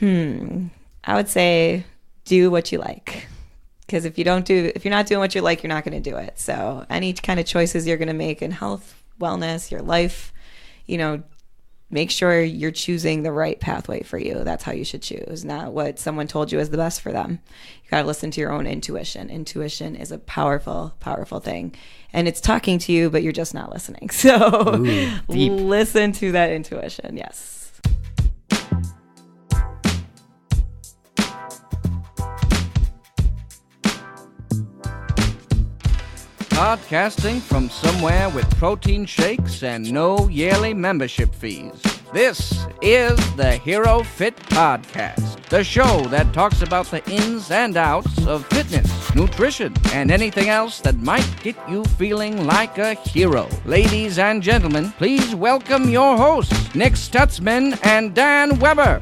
I would say do what you like. Because if you're not doing what you like, you're not going to do it. So any kind of choices you're going to make in health, wellness, your life, make sure you're choosing the right pathway for you. That's how you should choose, not what someone told you is the best for them. You got to listen to your own intuition. Intuition is a powerful, powerful thing. And it's talking to you, but you're just not listening. So listen to that intuition. Yes. Podcasting from somewhere with protein shakes and no yearly membership fees. This is the HeroFit Podcast, the show that talks about the ins and outs of fitness, nutrition, and anything else that might get you feeling like a hero. Ladies and gentlemen, please welcome your hosts, Nick Stutzman and Dan Weber.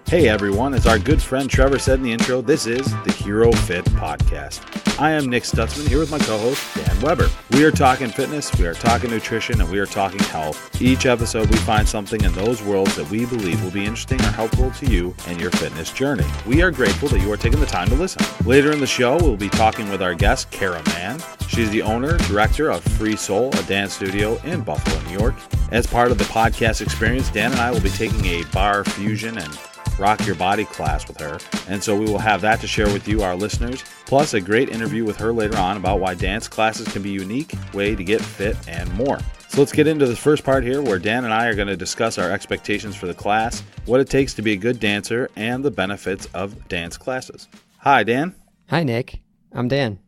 Hey everyone, as our good friend Trevor said in the intro, this is the HeroFit Podcast. I am Nick Stutzman here with my co-host Dan Weber. We are talking fitness, we are talking nutrition, and we are talking health. Each episode we find something in those worlds that we believe will be interesting or helpful to you and your fitness journey. We are grateful that you are taking the time to listen. Later in the show, we'll be talking with our guest, Kara Mann. She's the owner, director of Free Soul, a dance studio in Buffalo, New York. As part of the podcast experience, Dan and I will be taking a bar fusion and rock your body class with her, and so we will have that to share with you, our listeners, plus a great interview with her later on about why dance classes can be a unique way to get fit and more. So let's get into this first part here where Dan and I are going to discuss our expectations for the class, what it takes to be a good dancer, and the benefits of dance classes. Hi, Dan. Hi, Nick. I'm Dan.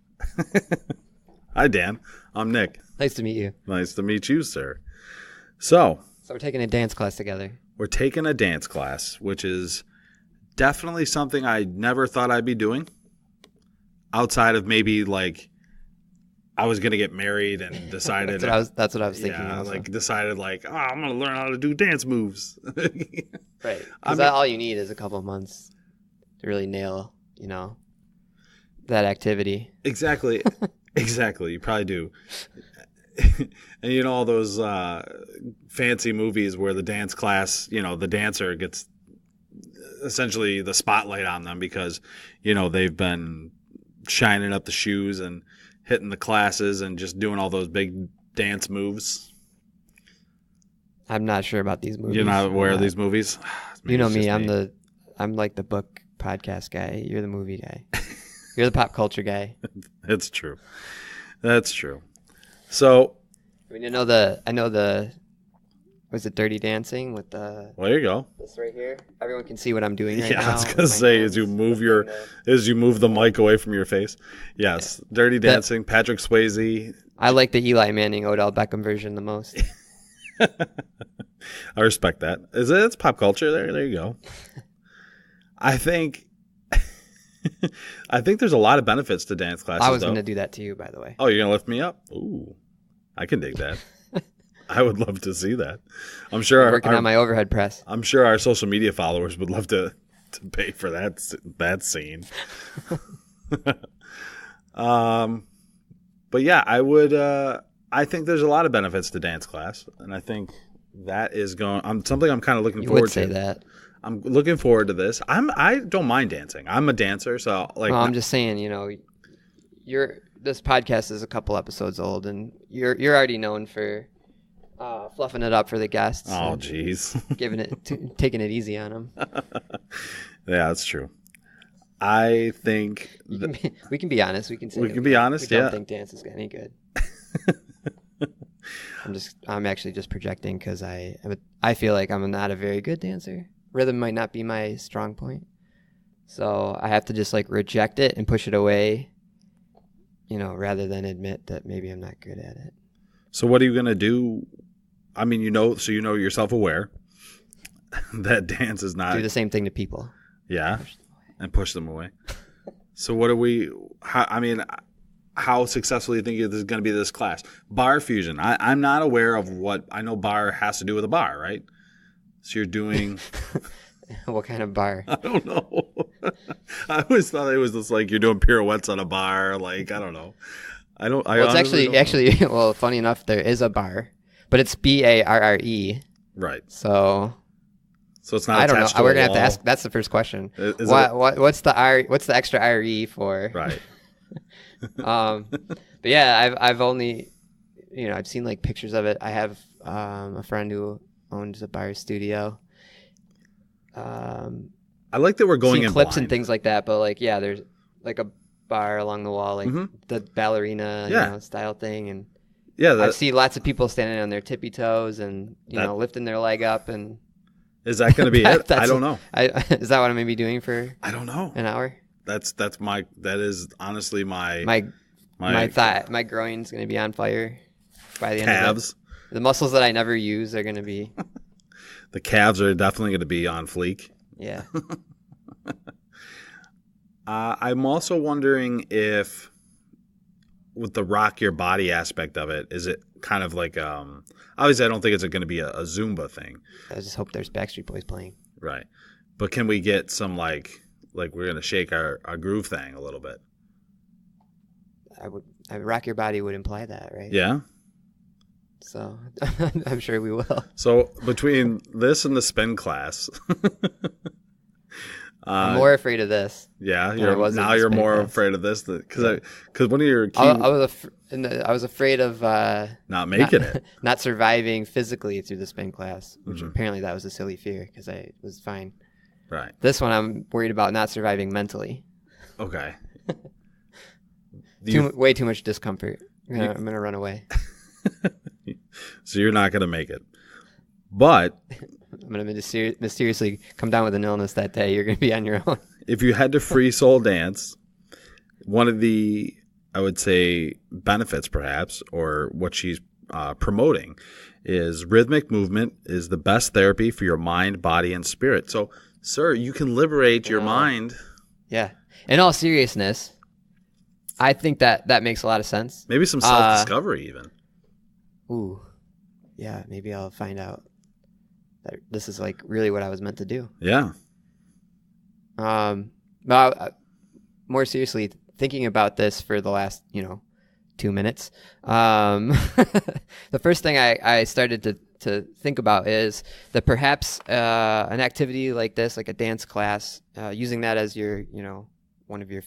Hi, Dan. I'm Nick. Nice to meet you. Nice to meet you, sir. So we're taking a dance class together. We're taking a dance class, which is definitely something I never thought I'd be doing. Outside of maybe like I was going to get married and decided. that's what I was thinking. Yeah, decided I'm going to learn how to do dance moves. Right. Because all you need is a couple of months to really nail, that activity. Exactly. Exactly. You probably do. And all those fancy movies where the dance class, the dancer gets essentially the spotlight on them because, they've been shining up the shoes and hitting the classes and just doing all those big dance moves. I'm not sure about these movies. You're not aware of these movies? You know me. I'm like the book podcast guy. You're the movie guy. You're the pop culture guy. That's true. That's true. So, I know the, was it Dirty Dancing with the? Well, there you go. This right here. Everyone can see what I'm doing right now. Yeah, I was gonna say as you move the mic away from your face. Yes, yeah. Dirty Dancing. Patrick Swayze. I like the Eli Manning, Odell Beckham version the most. I respect that. It's pop culture. There you go. I think there's a lot of benefits to dance classes. I was going to do that to you, by the way. Oh, you're going to lift me up? Ooh, I can dig that. I would love to see that. I'm sure working on my overhead press. I'm sure our social media followers would love to pay for that scene. But yeah, I would. I think there's a lot of benefits to dance class, and I think that is something I'm kind of looking forward to. You would say that. I'm looking forward to this. I don't mind dancing. I'm a dancer, so like. Well, I'm just saying, this podcast is a couple episodes old, and you're already known for fluffing it up for the guests. Oh, jeez. Taking it easy on them. Yeah, that's true. I think we can be honest. We can say we can be honest. We don't think dance is any good. I'm actually just projecting because I feel like I'm not a very good dancer. Rhythm might not be my strong point, so I have to just reject it and push it away, rather than admit that maybe I'm not good at it. So what are you gonna do? I mean, you're self-aware that dance is not do the same thing to people. Yeah, and push them away. So what are we? How successful do you think this is going to be this class? Bar fusion. I'm not aware of what I know. Bar has to do with a bar, right? So you're doing what kind of bar? I don't know. I always thought it was just you're doing pirouettes on a bar. I don't know. It's actually well, funny enough, there is a bar, but it's BARRE. Right. So it's not I don't know. attached to We're a gonna have to wall. ask. That's the first question. Is What's the extra RE for? Right. But yeah, I've only, I've seen like pictures of it. I have a friend who owns a bar studio. I like that we're going seen in clips blind. and things like that. But like, yeah, there's like a bar along the wall, like the ballerina style thing, and I see lots of people standing on their tippy toes and lifting their leg up. And is that going to be it? I don't know. Is that what I'm going to be doing for? I don't know. An hour. That is honestly my thigh, my groin's going to be on fire by the end calves. of it. The muscles that I never use are going to be. The calves are definitely going to be on fleek. Yeah. I'm also wondering if, with the rock your body aspect of it, is it kind of like obviously I don't think it's going to be a Zumba thing. I just hope there's Backstreet Boys playing. Right, but can we get some like we're going to shake our groove thing a little bit? Rock your body would imply that, right? Yeah. So I'm sure we will. So between this and the spin class, I'm more afraid of this. Yeah, you're more afraid of this because one of your key... I was afraid of not making it, not surviving physically through the spin class, which apparently that was a silly fear because I was fine. Right. This one I'm worried about not surviving mentally. Okay. Way too much discomfort. I'm gonna run away. So you're not gonna make it, but I'm gonna mysteriously come down with an illness that day. You're gonna be on your own. If you had to free soul dance, one of the, I would say, benefits perhaps, or what she's promoting, is rhythmic movement is the best therapy for your mind, body, and spirit. So, sir, you can liberate your mind. Yeah. In all seriousness, I think that makes a lot of sense. Maybe some self-discovery even. Ooh. Yeah, maybe I'll find out that this is like really what I was meant to do. Yeah. But more seriously, thinking about this for the last, 2 minutes, the first thing I started to think about is that perhaps an activity like this, like a dance class, using that as your, one of your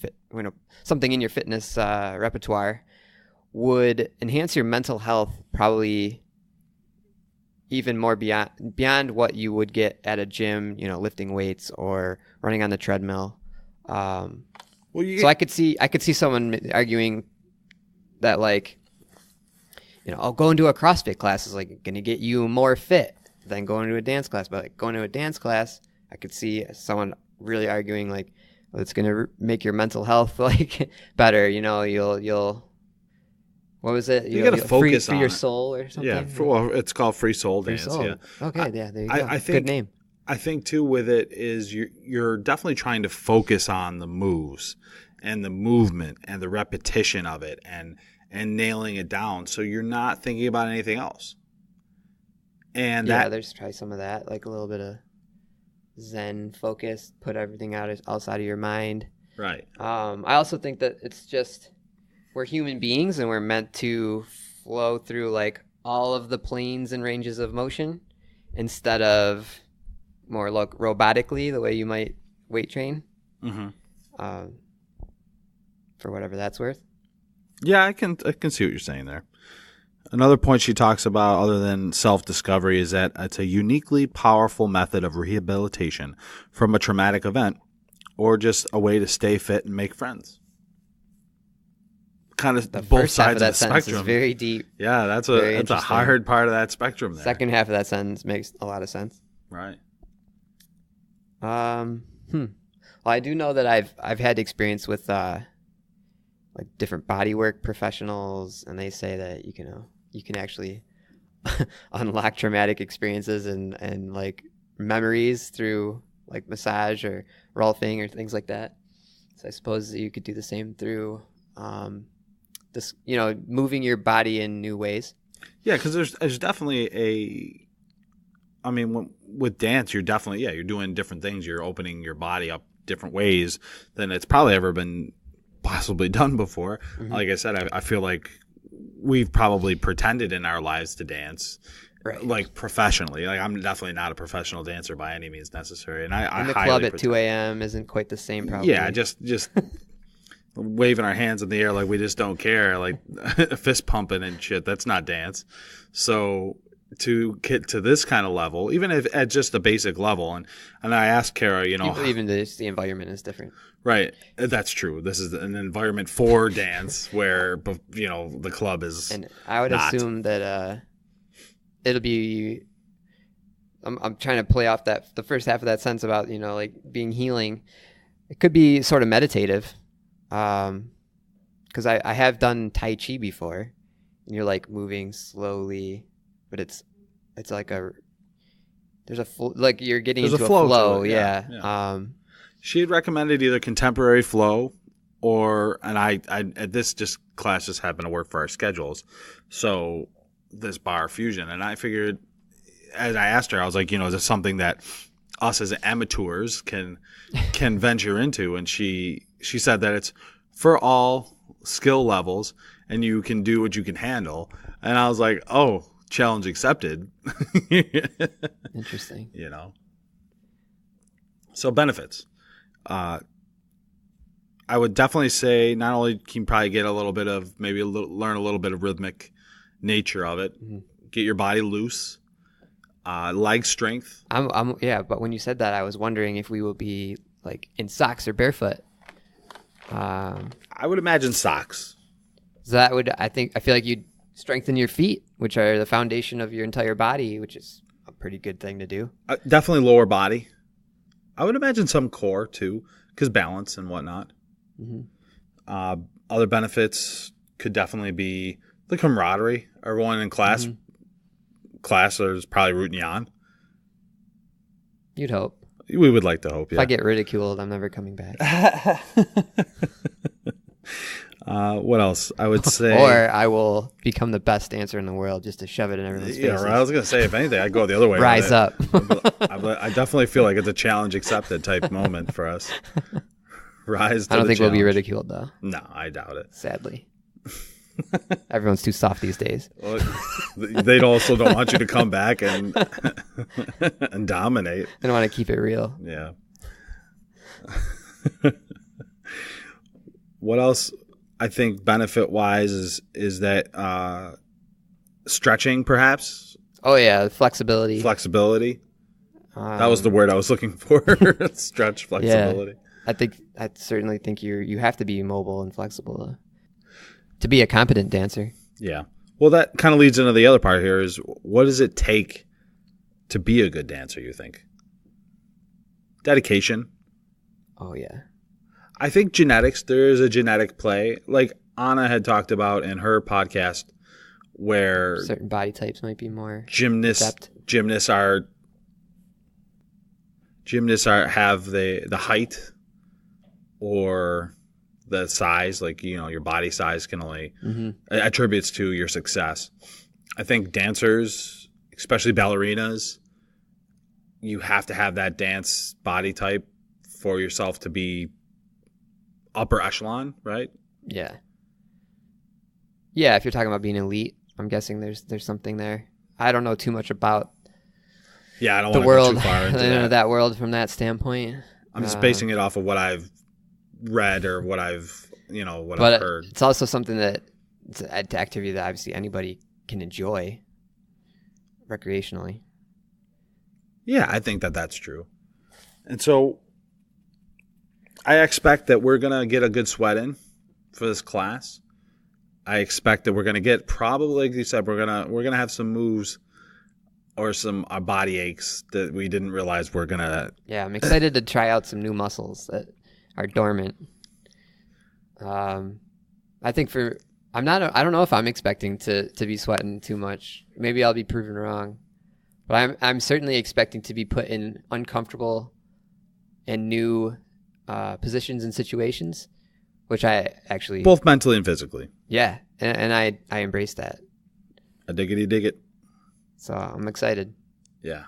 something in your fitness repertoire, would enhance your mental health probably even more beyond what you would get at a gym, lifting weights or running on the treadmill. So I could see someone arguing that, like, I'll go into a CrossFit class is like going to get you more fit than going to a dance class. But like going to a dance class, I could see someone really arguing like, well, it's going to make your mental health like better. You'll what was it? You got to focus free on your it. soul or something. Yeah, well, it's called free soul dance. Soul. Yeah. Okay. Yeah. There you go. I think, good name. I think too with it is you're definitely trying to focus on the moves and the movement and the repetition of it and nailing it down. So you're not thinking about anything else. And there's try some of that, like a little bit of Zen focus, put everything outside of your mind. Right. I also think that it's just, we're human beings and we're meant to flow through like all of the planes and ranges of motion instead of more like robotically the way you might weight train. Mm-hmm. For whatever that's worth. Yeah, I can see what you're saying there. Another point she talks about, other than self-discovery, is that it's a uniquely powerful method of rehabilitation from a traumatic event, or just a way to stay fit and make friends. Kind of both sides of the spectrum. Is very deep. Yeah, that's a hard part of that spectrum there. Second half of that sentence makes a lot of sense. Right. Well, I do know that I've had experience with like different bodywork professionals, and they say that you can actually unlock traumatic experiences and like memories through like massage or rolfing or things like that. So I suppose you could do the same through this, moving your body in new ways. Yeah, because there's definitely with dance, you're definitely, you're doing different things. You're opening your body up different ways than it's probably ever been possibly done before. Mm-hmm. Like I said, I feel like we've probably pretended in our lives to dance Right. like professionally. Like I'm definitely not a professional dancer by any means necessary. And I In the highly club at protect- 2 a.m. isn't quite the same, probably. Yeah, just waving our hands in the air like we just don't care, like fist pumping and shit. That's not dance. So to get to this kind of level, even if at just the basic level, and I asked Kara, Even the environment is different. right, that's true. This is an environment for dance where the club is. And I would not. assume that it'll be. I'm trying to play off the first half of that sense about like being healing. It could be sort of meditative, because I have done Tai Chi before, and you're like moving slowly, but it's like there's a like you're getting There's into a flow flow. to it, Yeah. yeah. She had recommended either contemporary flow and I this class just happened to work for our schedules. So this bar fusion, and I figured, as I asked her, I was like, is this something that us as amateurs can venture into? And she said that it's for all skill levels and you can do what you can handle. And I was like, oh, challenge accepted. Interesting. So benefits. I would definitely say not only can you probably get a little bit of learn a little bit of rhythmic nature of it, get your body loose, leg strength. But when you said that, I was wondering if we will be like in socks or barefoot. I would imagine socks. So I feel like you'd strengthen your feet, which are the foundation of your entire body, which is a pretty good thing to do. Definitely lower body. I would imagine some core too, because balance and whatnot. Other benefits could definitely be the camaraderie. Everyone in class is probably rooting you on. You'd hope. We would like to hope, yeah. If I get ridiculed, I'm never coming back. What else? I would say... Or I will become the best dancer in the world just to shove it in everyone's faces. Yeah, right. I was going to say, if anything, I'd go the other way. Rise up. I definitely feel like it's a challenge accepted type moment for us. Rise to I don't the think we'll be challenge. ridiculed, though. No, I doubt it. Sadly. Everyone's too soft these days. Well, they also don't want you to come back and dominate. They don't want to keep it real. Yeah. What else I think benefit-wise is that stretching, perhaps? Oh, yeah. Flexibility. Flexibility. That was the word I was looking for. Stretch, flexibility. Yeah. I certainly think you have to be mobile and flexible to be a competent dancer. Yeah. Well, that kind of leads into the other part here is what does it take to be a good dancer, you think? Dedication. Oh, yeah. I think genetics, there is a genetic play. Like Anna had talked about in her podcast where certain body types might be more gymnasts have the height or the size, like, your body size can only attributes to your success. I think dancers, especially ballerinas, you have to have that dance body type for yourself to be upper echelon, right? Yeah. Yeah, if you're talking about being elite, I'm guessing there's something there. I don't know too much about I don't the want world, to go too far into that world from that standpoint. I'm just basing it off of what I've read or what I've heard. It's also something it's an activity that obviously anybody can enjoy recreationally. Yeah, I think that's true. And so I expect that we're going to get a good sweat in for this class. I expect that we're going to get probably, like you said, we're going to have some moves or some body aches that we didn't realize we're going to. Yeah, I'm excited to try out some new muscles that are dormant. I think I don't know if I'm expecting to be sweating too much. Maybe I'll be proven wrong. But I'm certainly expecting to be put in uncomfortable and new positions and situations, which I actually both mentally and physically. Yeah, and I embrace that. I dig it. So I'm excited. Yeah.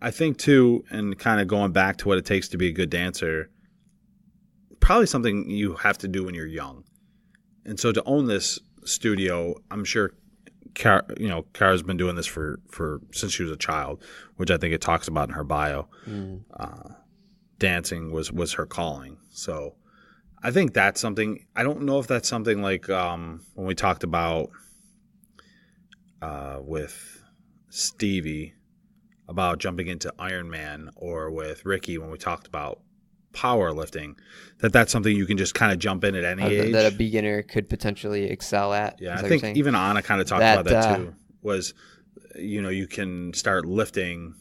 I think too, and kind of going back to what it takes to be a good dancer, probably something you have to do when you're young. And so to own this studio, I'm sure Kara's been doing this for since she was a child, which I think it talks about in her bio. Dancing was her calling. So I think that's something. I don't know if that's something like when we talked about with Stevie about jumping into Ironman, or with Ricky when we talked about powerlifting, that's something you can just kind of jump in at any age. That a beginner could potentially excel at. Yeah, I think even Anna kind of talked about that too. Was, you can start lifting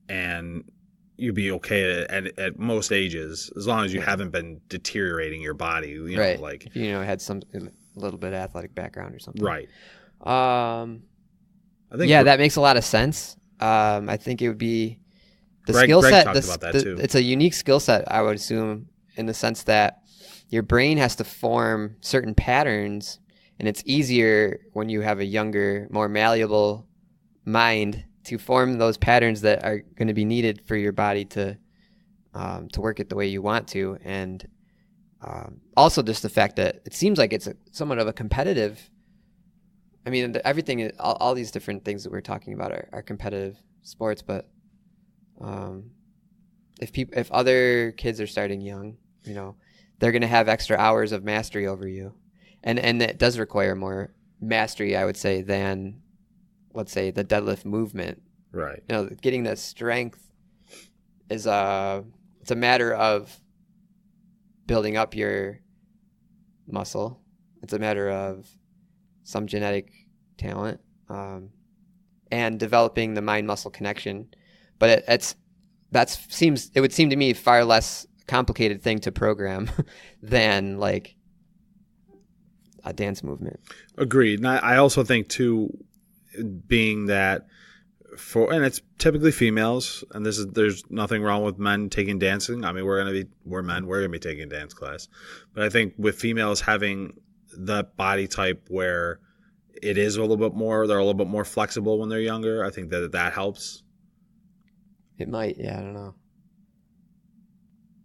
and you'd be okay at most ages, as long as you haven't been deteriorating your body. You know, like if had some a little bit of athletic background or something. Right. I think that makes a lot of sense. I think it would be the skill set. Talked about that too. It's a unique skill set, I would assume, in the sense that your brain has to form certain patterns, and it's easier when you have a younger, more malleable mind to form those patterns that are going to be needed for your body to work it the way you want to. And also just the fact that it seems like it's somewhat of a competitive. I mean, everything, all these different things that we're talking about are competitive sports, but if other kids are starting young, they're going to have extra hours of mastery over you, and it does require more mastery, I would say, than, let's say, the deadlift movement. Right. Getting the strength is it's a matter of building up your muscle. It's a matter of some genetic talent, and developing the mind-muscle connection. But it would seem to me far less complicated thing to program than like a dance movement. Agreed. And I also think too, being that and it's typically females, and there's nothing wrong with men taking dancing. I mean, we're men, we're gonna be taking dance class. But I think with females having the body type where it is they're a little bit more flexible when they're younger, I think that helps. It might, yeah, I don't know.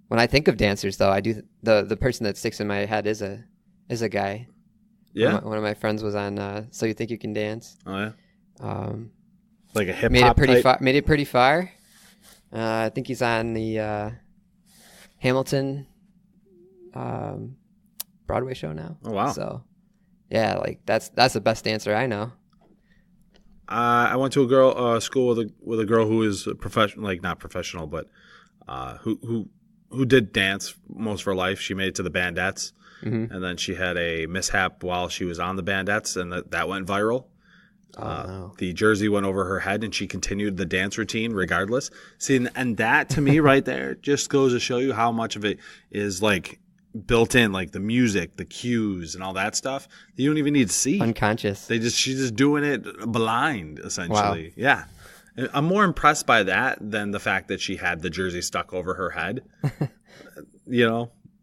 When I think of dancers, though, I do the person that sticks in my head is a guy. Yeah. One of my friends was on So You Think You Can Dance. Oh yeah. Like a hip hop type? Made it pretty far. I think he's on the Hamilton Broadway show now. Oh wow. So yeah, like that's the best dancer I know. I went to a school with a girl who is professional, like not professional, but who did dance most of her life. She made it to the Bandettes, and then she had a mishap while she was on the Bandettes, and that went viral. No. The jersey went over her head, and she continued the dance routine regardless. See, and that to me right there just goes to show you how much of it is like built in, like the music, the cues, and all that stuff. You don't even need to see. Unconscious. She's just doing it blind, essentially. Wow. Yeah. I'm more impressed by that than the fact that she had the jersey stuck over her head.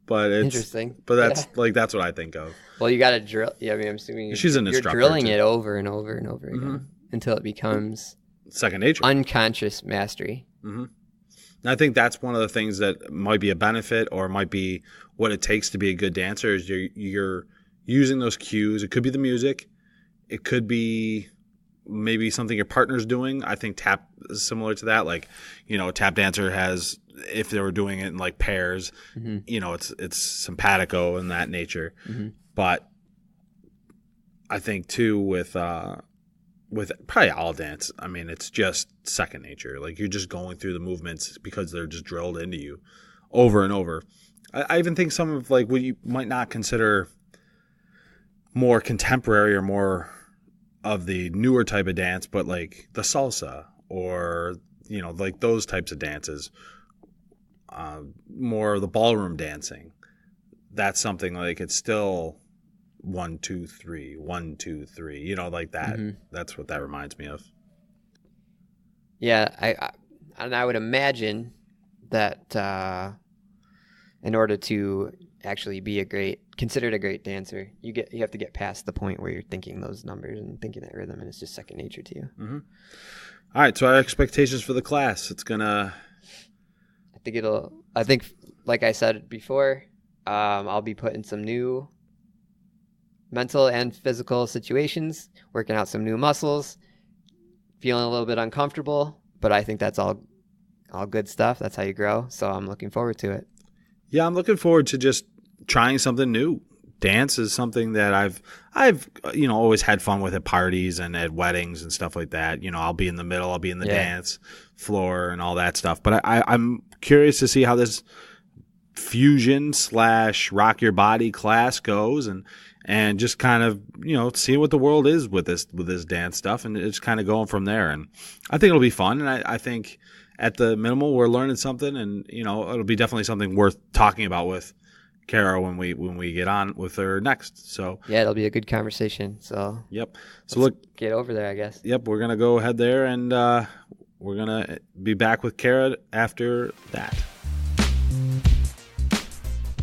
But it's interesting. But that's what I think of. Well, you got to drill. Yeah, I mean, I'm assuming she's an instructor. You're drilling it over and over and over again until it becomes second nature, unconscious mastery. And I think that's one of the things that might be a benefit, or might be what it takes to be a good dancer. Is you're using those cues. It could be the music. It could be maybe something your partner's doing. I think tap is similar to that. Like, a tap dancer has, if they were doing it in like pairs, it's simpatico in that nature. But I think too with probably all dance, I mean, it's just second nature. Like, you're just going through the movements because they're just drilled into you over and over. I even think some of like what you might not consider more contemporary or more of the newer type of dance, but like the salsa or, like those types of dances, more of the ballroom dancing. That's something like it's still 1, 2, 3, 1, 2, 3, like that. That's what that reminds me of. Yeah. I would imagine that, in order to actually be considered a great dancer, you have to get past the point where you're thinking those numbers and thinking that rhythm, and it's just second nature to you. All right. So our expectations for the class, I think like I said before, I'll be putting some new mental and physical situations, working out some new muscles, feeling a little bit uncomfortable, but I think that's all good stuff. That's how you grow. So I'm looking forward to it. Yeah, I'm looking forward to just trying something new. Dance is something that I've always had fun with at parties and at weddings and stuff like that. I'll be in the middle, I'll be in the dance floor and all that stuff. But I'm curious to see how this fusion / rock your body class goes, and just kind of see what the world is with this dance stuff, and it's kind of going from there. And I think it'll be fun, and I think at the minimal we're learning something, and it'll be definitely something worth talking about with Kara when we get on with her next. So yeah, it'll be a good conversation. So yep. So look, get over there, I guess. Yep, we're gonna go ahead there, and we're gonna be back with Kara after that.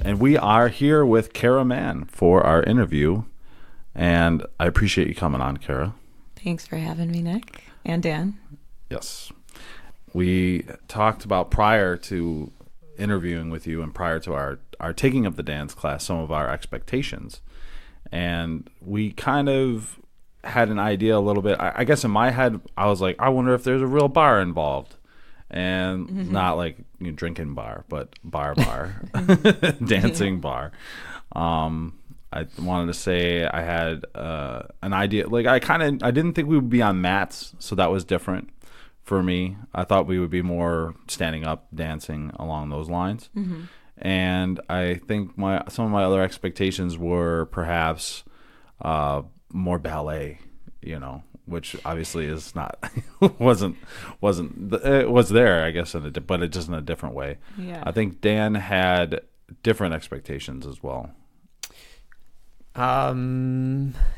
And we are here with Kara Mann for our interview, and I appreciate you coming on, Kara. Thanks for having me, Nick and Dan. Yes, we talked about prior to interviewing with you and prior to our taking of the dance class, some of our expectations, and we kind of had an idea a little bit. I guess in my head I was like, I wonder if there's a real bar involved, and not like drinking bar, but bar dancing bar. I wanted to say I had an idea, like I didn't think we would be on mats, so that was different for me. I thought we would be more standing up, dancing along those lines. And I think some of my other expectations were perhaps more ballet, which obviously is not wasn't it was there, I guess, but it just in a different way. Yeah. I think Dan had different expectations as well.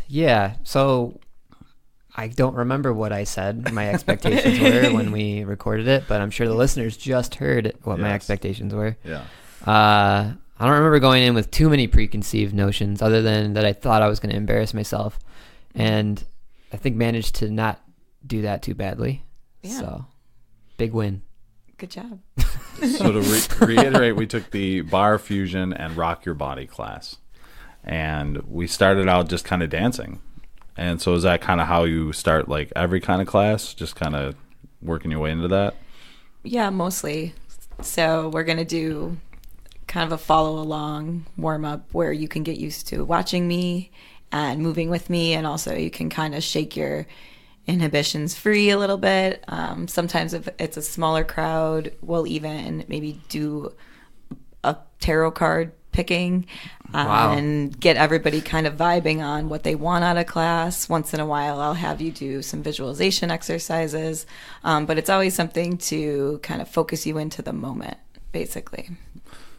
Yeah. So I don't remember what I said my expectations were when we recorded it, but I'm sure the listeners just heard what my expectations were. Yeah. I don't remember going in with too many preconceived notions, other than that I thought I was going to embarrass myself, and I think managed to not do that too badly. Yeah. So big win. Good job. So to reiterate, we took the bar fusion and rock your body class, and we started out just kind of dancing. And so is that kind of how you start like every kind of class, just kind of working your way into that? Yeah, mostly. So we're going to do kind of a follow along warm up where you can get used to watching me and moving with me, and also you can kind of shake your inhibitions free a little bit. Sometimes if it's a smaller crowd, we'll even maybe do a tarot card picking and get everybody kind of vibing on what they want out of class. Once in a while I'll have you do some visualization exercises, but it's always something to kind of focus you into the moment, basically.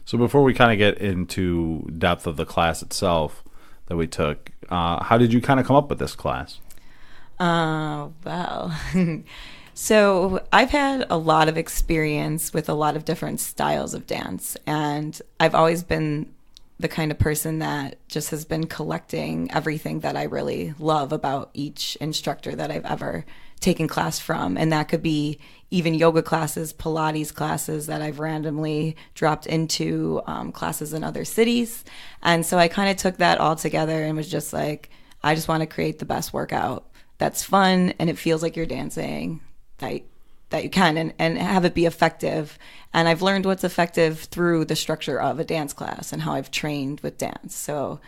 So before we kind of get into depth of the class itself that we took, how did you kind of come up with this class? Well, so I've had a lot of experience with a lot of different styles of dance, and I've always been the kind of person that just has been collecting everything that I really love about each instructor that I've ever taken class from. And that could be even yoga classes, Pilates classes that I've randomly dropped into, classes in other cities. And so I kind of took that all together and was just like, I just want to create the best workout that's fun and it feels like you're dancing, that you can, and have it be effective. And I've learned what's effective through the structure of a dance class and how I've trained with dance. So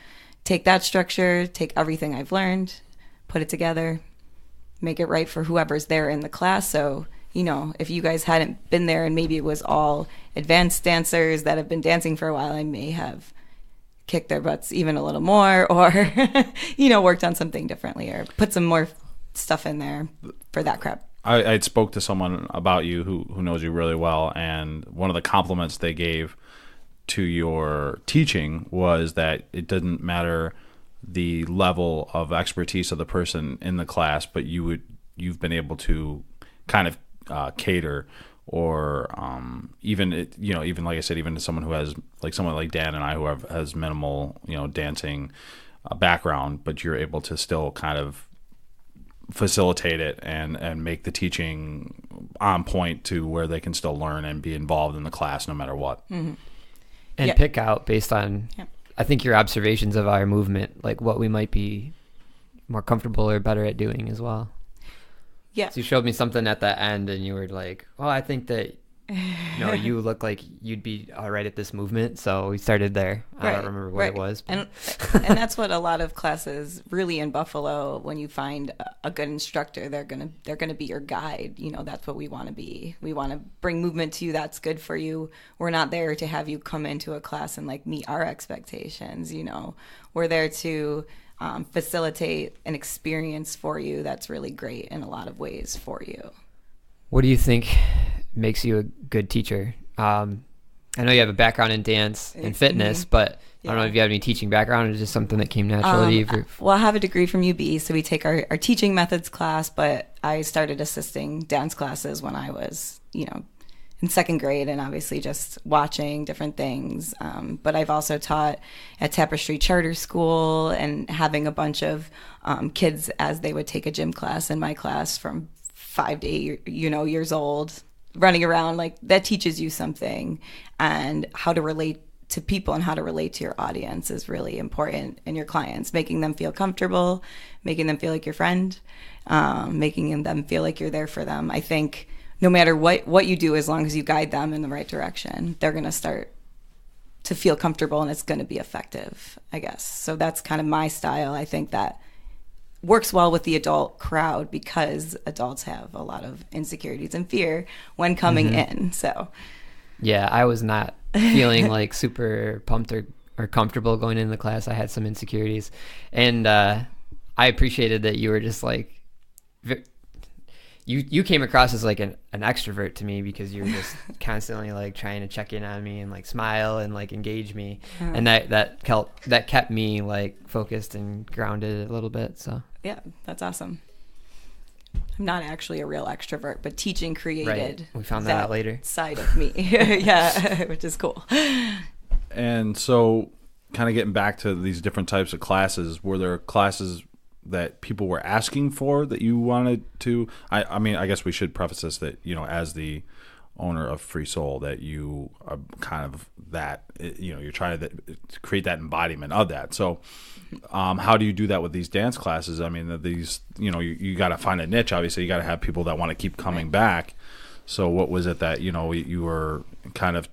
take that structure, take everything I've learned, put it together, make it right for whoever's there in the class. So, if you guys hadn't been there and maybe it was all advanced dancers that have been dancing for a while, I may have kicked their butts even a little more, or, worked on something differently, or put some more stuff in there for that crowd. I spoke to someone about you who knows you really well, and one of the compliments they gave to your teaching was that it didn't matter the level of expertise of the person in the class, but you've been able to kind of cater, or even like I said, even to someone who has, like someone like Dan and I who has minimal dancing background, but you're able to still kind of facilitate it and make the teaching on point to where they can still learn and be involved in the class no matter what. Mm-hmm. And pick out based on I think your observations of our movement, like what we might be more comfortable or better at doing as well. Yeah. So you showed me something at the end and you were like, well, I think that, you look like you'd be all right at this movement. So we started there. I don't remember what it was. And that's what a lot of classes really in Buffalo, when you find a good instructor, they're gonna be your guide. That's what we want to be. We want to bring movement to you that's good for you. We're not there to have you come into a class and like meet our expectations. We're there to facilitate an experience for you that's really great in a lot of ways for you. What do you think makes you a good teacher? I know you have a background in dance and fitness, but I don't know if you have any teaching background or just something that came naturally to you. Well, I have a degree from UB, so we take our teaching methods class, but I started assisting dance classes when I was, in second grade, and obviously just watching different things. But I've also taught at Tapestry Charter School and having a bunch of kids as they would take a gym class in my class from 5 to 8, years old, running around. Like, that teaches you something, and how to relate to people and how to relate to your audience is really important, and your clients, making them feel comfortable, making them feel like your friend, making them feel like you're there for them. I think no matter what you do, as long as you guide them in the right direction, they're going to start to feel comfortable, and it's going to be effective, I guess. So that's kind of my style. I think that works well with the adult crowd because adults have a lot of insecurities and fear when coming in. So yeah, I was not feeling like super pumped or comfortable going into the class. I had some insecurities, and I appreciated that you were just like, you came across as like an extrovert to me, because you were just constantly like trying to check in on me and like smile and like engage me, and that kept me like focused and grounded a little bit. So yeah, that's awesome. I'm not actually a real extrovert, but teaching created we found that out later side of me. Yeah, which is cool. And so, kind of getting back to these different types of classes, were there classes that people were asking for that you wanted to? I mean, I guess we should preface this that, as the owner of Free Soul, that you are kind of that, you're trying to create that embodiment of that. So how do you do that with these dance classes? I mean, these, you got to find a niche. Obviously, you got to have people that want to keep coming back. So what was it that, you were kind of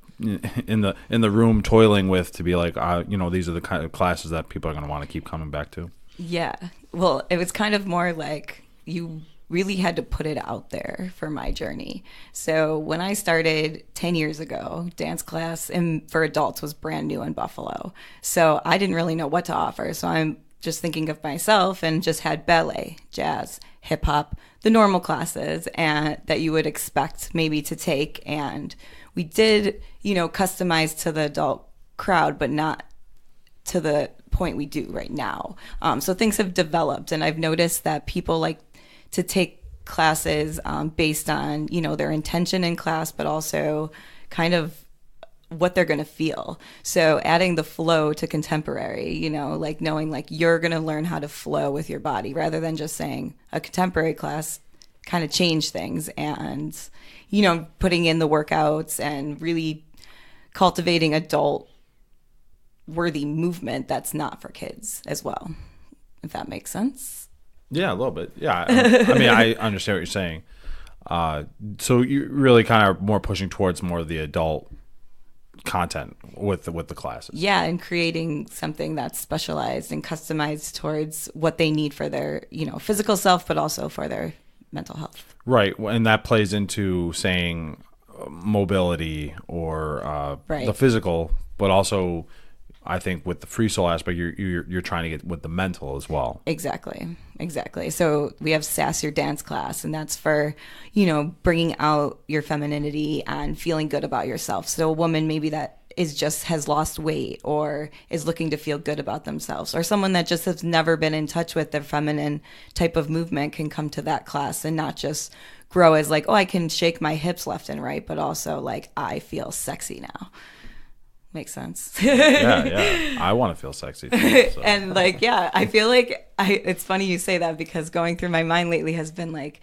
in the room toiling with to be like, these are the kind of classes that people are going to want to keep coming back to? Yeah. Well, it was kind of more like you really had to put it out there for my journey. So when I started 10 years ago, dance class for adults was brand new in Buffalo. So I didn't really know what to offer. So I'm just thinking of myself and just had ballet, jazz, hip hop, the normal classes and that you would expect maybe to take. And we did, customize to the adult crowd, but not to the point we do right now. So things have developed, and I've noticed that people like to take classes based on, their intention in class, but also kind of what they're going to feel. So adding the flow to contemporary, like knowing like you're going to learn how to flow with your body rather than just saying a contemporary class kind of change things, and, putting in the workouts and really cultivating adult worthy movement that's not for kids as well, if that makes sense. Yeah, a little bit. Yeah. I mean, I understand what you're saying. So you really kind of more pushing towards more of the adult content with the classes. Yeah, and creating something that's specialized and customized towards what they need for their, physical self, but also for their mental health. Right. And that plays into saying mobility or right. the physical, but also I think with the Free Soul aspect, you're trying to get with the mental as well. Exactly. So we have Sass Your Dance class, and that's for, bringing out your femininity and feeling good about yourself. So a woman maybe that has lost weight or is looking to feel good about themselves, or someone that just has never been in touch with their feminine type of movement can come to that class and not just grow as like, oh, I can shake my hips left and right, but also like, I feel sexy now. Makes sense. Yeah. I want to feel sexy too, so. And like, yeah, I feel like it's funny you say that, because going through my mind lately has been like,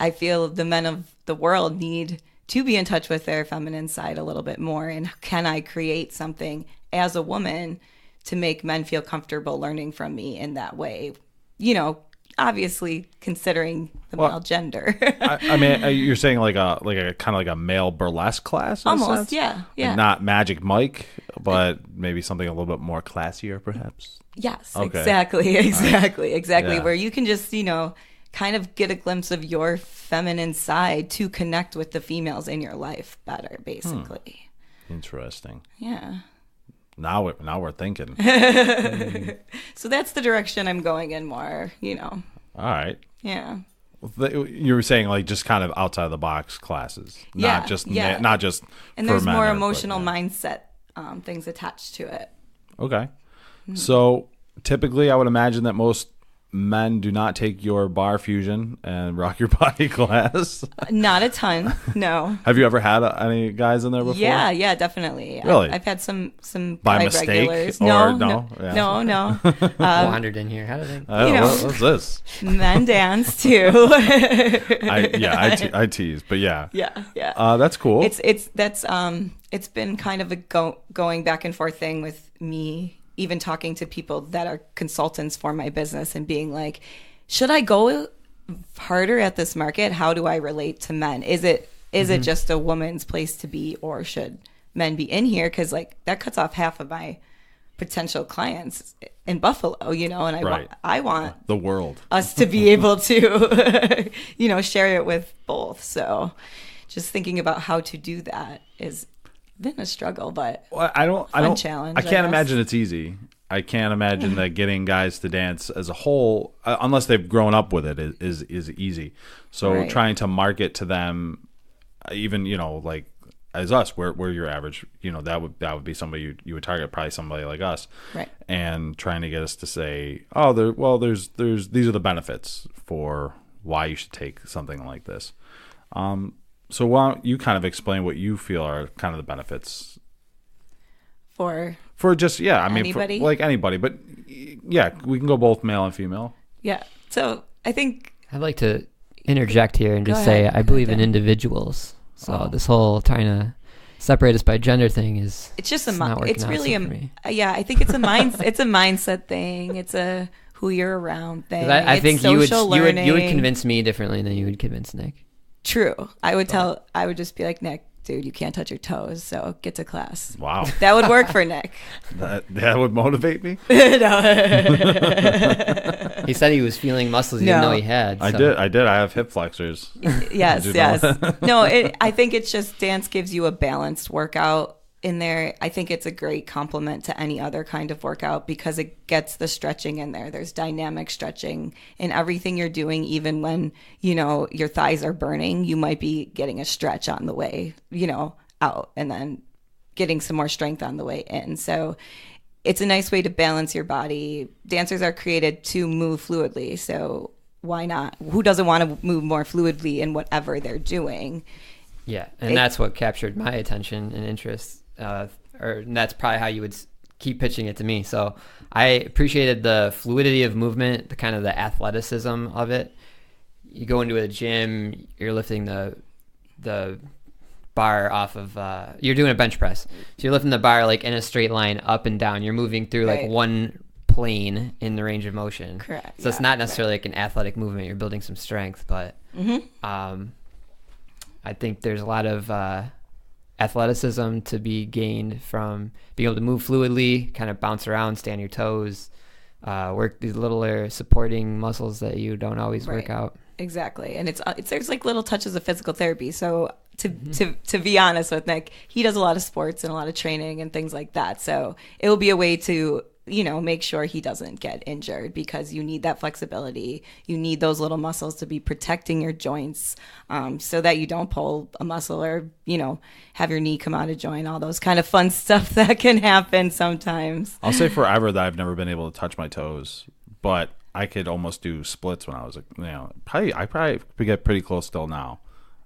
I feel the men of the world need to be in touch with their feminine side a little bit more. And can I create something as a woman to make men feel comfortable learning from me in that way. You know, obviously considering the male gender. I mean, you're saying like a kind of like a male burlesque class? In a Almost, sense? yeah. Like not Magic Mike, but maybe something a little bit more classier, perhaps. Yes, Okay. exactly. Yeah. Where you can just, you know, kind of get a glimpse of your feminine side to connect with the females in your life better, basically. Interesting. Yeah. Now we're thinking. So that's the direction I'm going in more, you know. All right. Yeah. You were saying like just kind of outside of the box classes, not just And for there's men more or- emotional but, yeah. mindset things attached to it. Okay. So typically, I would imagine that most men do not take your bar fusion and rock your body class. Not a ton, no. Have you ever had any guys in there before? Yeah, definitely. Really? I've had some By guy mistake? regulars. Or No. no? Yeah. No. Wandered in here. How did they? Oh, You know. what's this? Men dance too. I tease, but yeah. Yeah. That's cool. It's been kind of a going back and forth thing with me, even talking to people that are consultants for my business and being like, should I go harder at this market? How do I relate to men? Is it just a woman's place to be, or should men be in here? Because like that cuts off half of my potential clients in Buffalo, you know, and I want the world. us to be able to, you know, share it with both. So just thinking about how to do that is been a struggle, but challenge. I can't imagine it's easy. I can't imagine that getting guys to dance as a whole, unless they've grown up with it, is easy. So Right. trying to market to them, even, you know, like as us, we're your average, you know, that would be somebody you would target, probably somebody like us, right. and trying to get us to say, oh, there's these are the benefits for why you should take something like this. So why don't you kind of explain what you feel are kind of the benefits For just, I mean, anybody? like anybody, but yeah, we can go both male and female. yeah. So I think I'd like to interject here and Go just say ahead. I believe in Dan. individuals. So this whole trying to separate us by gender thing is it's just not working it's out really so for me. I think it's a it's a mindset thing. It's a who you're around thing. 'Cause I It's think you would social convince me differently than you would convince Nick. True. I would just be like, Nick, dude, you can't touch your toes, so get to class. Wow, That would work for Nick. that would motivate me. He said he was feeling muscles he didn't No. know he had. I so- did. I have hip flexors. Yes, Did you know yes. No, I think it's just dance gives you a balanced workout in there. I think it's a great complement to any other kind of workout because it gets the stretching in there. There's dynamic stretching in everything you're doing, even when, you know, your thighs are burning, you might be getting a stretch on the way, you know, out and then getting some more strength on the way in. So it's a nice way to balance your body. Dancers are created to move fluidly, so why not? Who doesn't want to move more fluidly in whatever they're doing? Yeah, and that's what captured my attention and interest. And that's probably how you would keep pitching it to me. So I appreciated the fluidity of movement, the kind of the athleticism of it. You go into a gym, you're lifting the bar off of, you're doing a bench press. So you're lifting the bar like in a straight line up and down. You're moving through like Right. one plane in the range of motion. Correct. So it's not necessarily like an athletic movement. You're building some strength, but I think there's a lot of athleticism to be gained from being able to move fluidly, kind of bounce around, stay on your toes, work these littler supporting muscles that you don't always work Right. out. Exactly. And it's there's like little touches of physical therapy. So to be honest with Nick, he does a lot of sports and a lot of training and things like that. So it will be a way to, you know, make sure he doesn't get injured because you need that flexibility. You need those little muscles to be protecting your joints so that you don't pull a muscle or, you know, have your knee come out of joint, all those kind of fun stuff that can happen sometimes. I'll say forever that I've never been able to touch my toes, but I could almost do splits when I was, you know, I probably could get pretty close still now.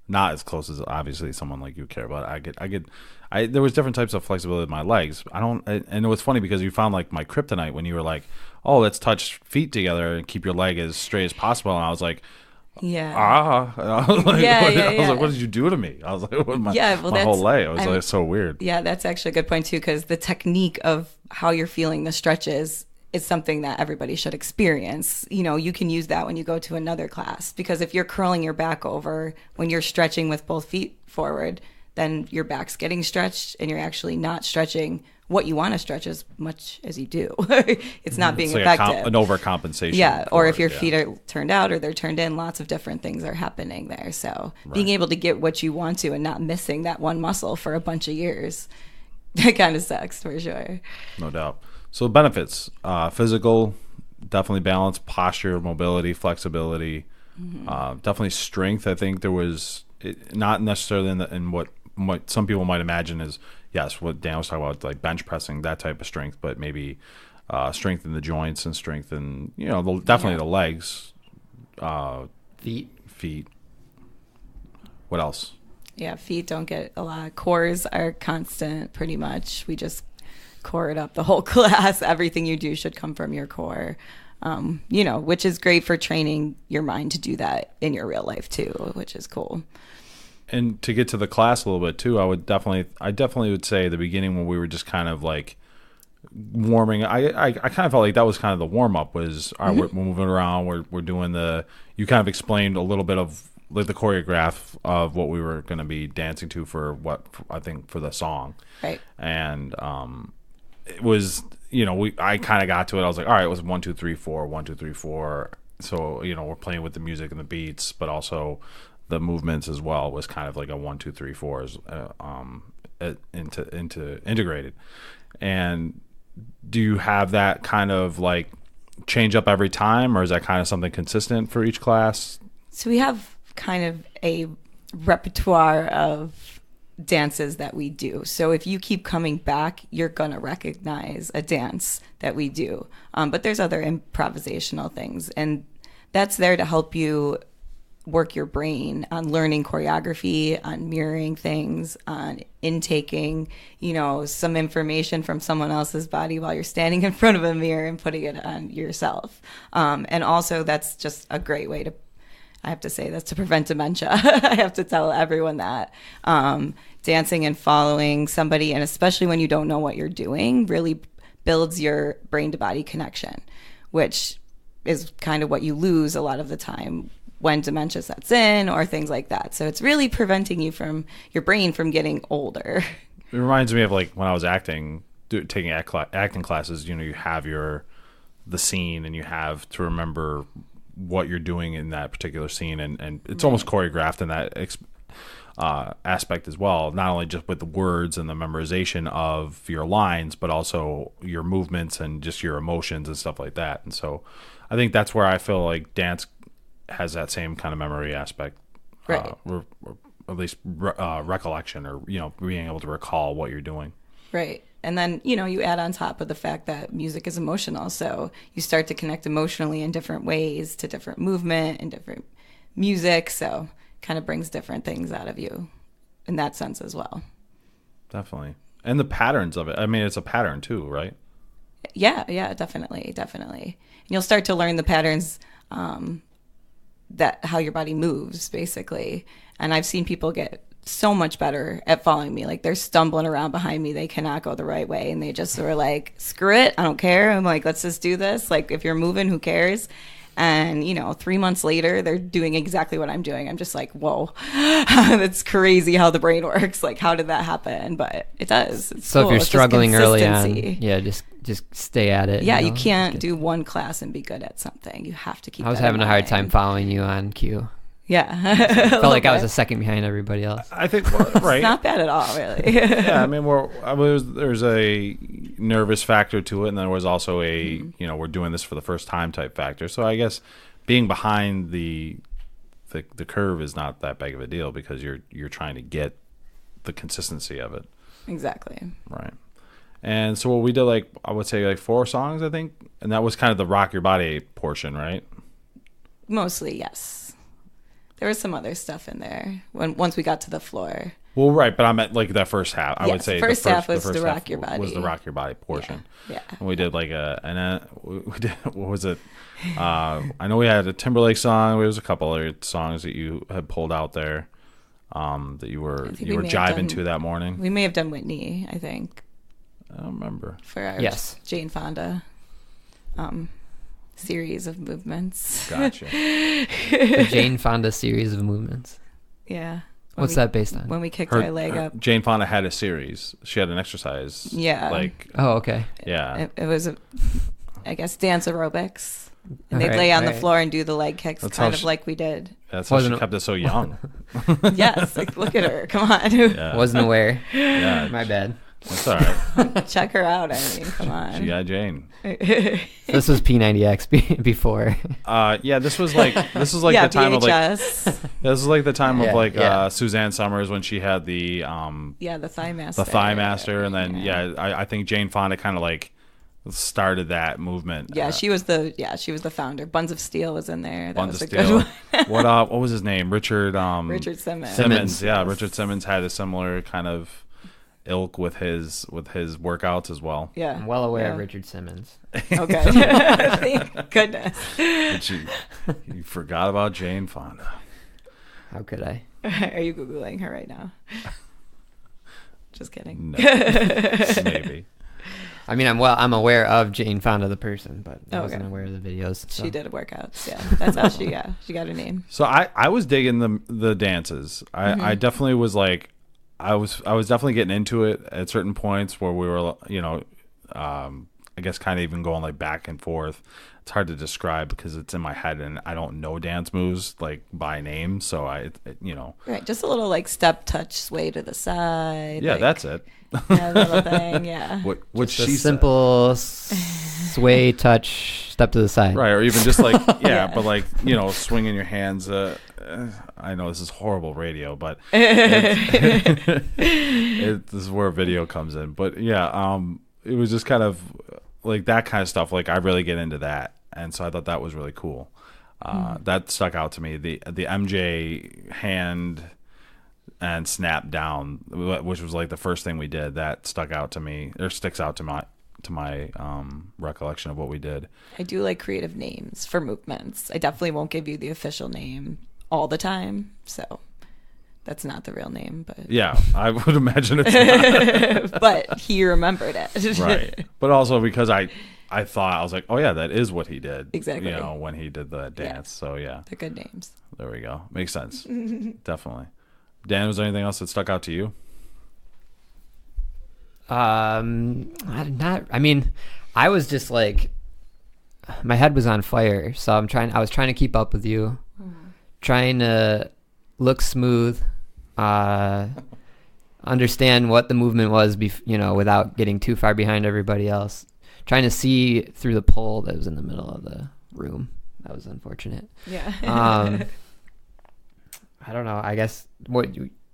Not as close as obviously someone like you care, but there was different types of flexibility in my legs. And it was funny because you found like my kryptonite when you were like, oh, let's touch feet together and keep your leg as straight as possible. And I was like, Yeah. And I was like, Yeah, yeah, I was like, yeah. what did you do to me? I was like, what, my whole that's- leg. I was like, it's so weird. Yeah, that's actually a good point too, because the technique of how you're feeling the stretches is something that everybody should experience. You know, you can use that when you go to another class, because if you're curling your back over when you're stretching with both feet forward, then your back's getting stretched and you're actually not stretching what you want to stretch as much as you do. It's not being It's like effective. an overcompensation. Yeah, or for if your it, yeah. feet are turned out or they're turned in, lots of different things are happening there. So being able to get what you want to and not missing that one muscle for a bunch of years, that kind of sucks for sure. No doubt. So benefits, physical, definitely balance, posture, mobility, flexibility, definitely strength. I think there was not necessarily in what some people might imagine is, yes, what Dan was talking about, like bench pressing, that type of strength, but maybe strength in the joints and strength in, definitely the legs, feet. What else? Yeah, feet don't get a lot. Cores are constant pretty much. We just core it up the whole class. Everything you do should come from your core, which is great for training your mind to do that in your real life too, which is cool. And to get to the class a little bit too, I definitely would say the beginning when we were just kind of like warming, I kind of felt like that was kind of the warm up was, all right, we're moving around, we're doing you kind of explained a little bit of like the choreograph of what we were going to be dancing to for the song. Right. And it was, I kind of got to it. I was like, all right, it was 1, 2, 3, 4, 1, 2, 3, 4. So, we're playing with the music and the beats, but also the movements as well was kind of like a 1, 2, 3, 4s into integrated. And do you have that kind of like change up every time, or is that kind of something consistent for each class? So we have kind of a repertoire of dances that we do. So if you keep coming back, you're going to recognize a dance that we do. But there's other improvisational things, and that's there to help you work your brain on learning choreography, on mirroring things, on intaking, some information from someone else's body while you're standing in front of a mirror and putting it on yourself. And also that's just a great way I have to say that's to prevent dementia. I have to tell everyone that. Dancing and following somebody, and especially when you don't know what you're doing, really builds your brain to body connection, which is kind of what you lose a lot of the time when dementia sets in or things like that. So it's really preventing your brain from getting older. It reminds me of like when I was taking acting classes, you have the scene and you have to remember what you're doing in that particular scene. And it's almost choreographed in that aspect as well, not only just with the words and the memorization of your lines, but also your movements and just your emotions and stuff like that. And so I think that's where I feel like dance has that same kind of memory aspect, right. Or at least recollection, or being able to recall what you're doing. Right. And then you add on top of the fact that music is emotional, so you start to connect emotionally in different ways to different movement and different music, so kind of brings different things out of you in that sense as well. Definitely. And the patterns of it, I mean, it's a pattern too, right? Yeah, definitely. And you'll start to learn the patterns, that how your body moves basically. And I've seen people get so much better at following me. Like they're stumbling around behind me, they cannot go the right way, and they just were like, screw it, I don't care. I'm like, let's just do this. Like if you're moving, who cares? And 3 months later they're doing exactly what I'm doing. I'm just like, whoa, that's crazy how the brain works. Like how did that happen? But it does. It's so cool. If you're It's just struggling early on, consistency. just stay at it. Yeah, you can't do one class and be good at something. You have to keep I was that having in a hard mind. time following you on cue. Yeah. Felt like I was a second behind everybody else. I think, right. It's not bad at all, really. Yeah, I mean, there's a nervous factor to it, and there was also a, we're doing this for the first time type factor. So I guess being behind the curve is not that big of a deal because you're trying to get the consistency of it. Exactly. Right. And so what we did, I would say 4 songs, I think, and that was kind of the rock your body portion, right? Mostly, yes. There was some other stuff in there once we got to the floor. Well, right, but I meant like that first half. I Yes, would say the first half was the the first rock half your body. was the rock your body portion. Yeah. And we did like we did, what was it? I know we had a Timberlake song. There was a couple other songs that you had pulled out there that you were jiving to that morning. We may have done Whitney, I think. I don't remember. For our Jane Fonda series of movements. Gotcha. The Jane Fonda series of movements. Yeah. What's that based on? When we kicked our leg up. Jane Fonda had a series. She had an exercise. Yeah. Like. Oh, okay. Yeah. It was, I guess, dance aerobics. And they'd lay on the floor and do the leg kicks, that's kind of like we did. That's how she kept it so young. Yes. Like, look at her. Come on. Yeah. Wasn't aware. Yeah. My bad. That's all right. Check her out. I mean, come on. G.I. Jane. This was P90X before. Yeah, this was like the time VHS. of like. This was like the time of like Suzanne Summers when she had the the Thigh Master. The Thigh Master, and then I think Jane Fonda kind of like started that movement. Yeah, she was the founder. Buns of Steel was in there. That was a Steel. good one. What was his name? Richard Simmons. Yeah, Richard Simmons had a similar kind of ilk with his workouts as well. Yeah, I'm well aware of Richard Simmons. Okay. Thank goodness. But you forgot about Jane Fonda. How could I? Are you Googling her right now? Just kidding. No. Maybe. I mean, I'm aware of Jane Fonda the person, but I wasn't aware of the videos. So. She did workouts. Yeah, that's how she got her name. So I was digging the dances. I definitely was like, I was definitely getting into it at certain points where we were, I guess kind of even going like back and forth. It's hard to describe because it's in my head and I don't know dance moves like by name. So Right, just a little like step, touch, sway to the side. Yeah, like, that's it. Yeah, little thing. Yeah. What she simple sway, touch, step to the side. Right, or even just like but like swinging your hands. I know this is horrible radio, but this is where video comes in. But yeah, it was just kind of like that kind of stuff. Like I really get into that, and so I thought that was really cool. That stuck out to me. The MJ hand and snap down, which was like the first thing we did, that stuck out to me, or sticks out to my recollection of what we did. I do like creative names for movements. I definitely won't give you the official name all the time, so that's not the real name, but yeah, I would imagine it's not. But he remembered it. Right, but also because I thought, I was like, oh yeah, that is what he did exactly, when he did the dance. So yeah, they're good names. There we go, makes sense. Definitely. Dan, was there anything else that stuck out to you? I mean, I was just like, my head was on fire, so I was trying to keep up with you, trying to look smooth, understand what the movement was, without getting too far behind everybody else, trying to see through the pole that was in the middle of the room. That was unfortunate. Yeah. I don't know. I guess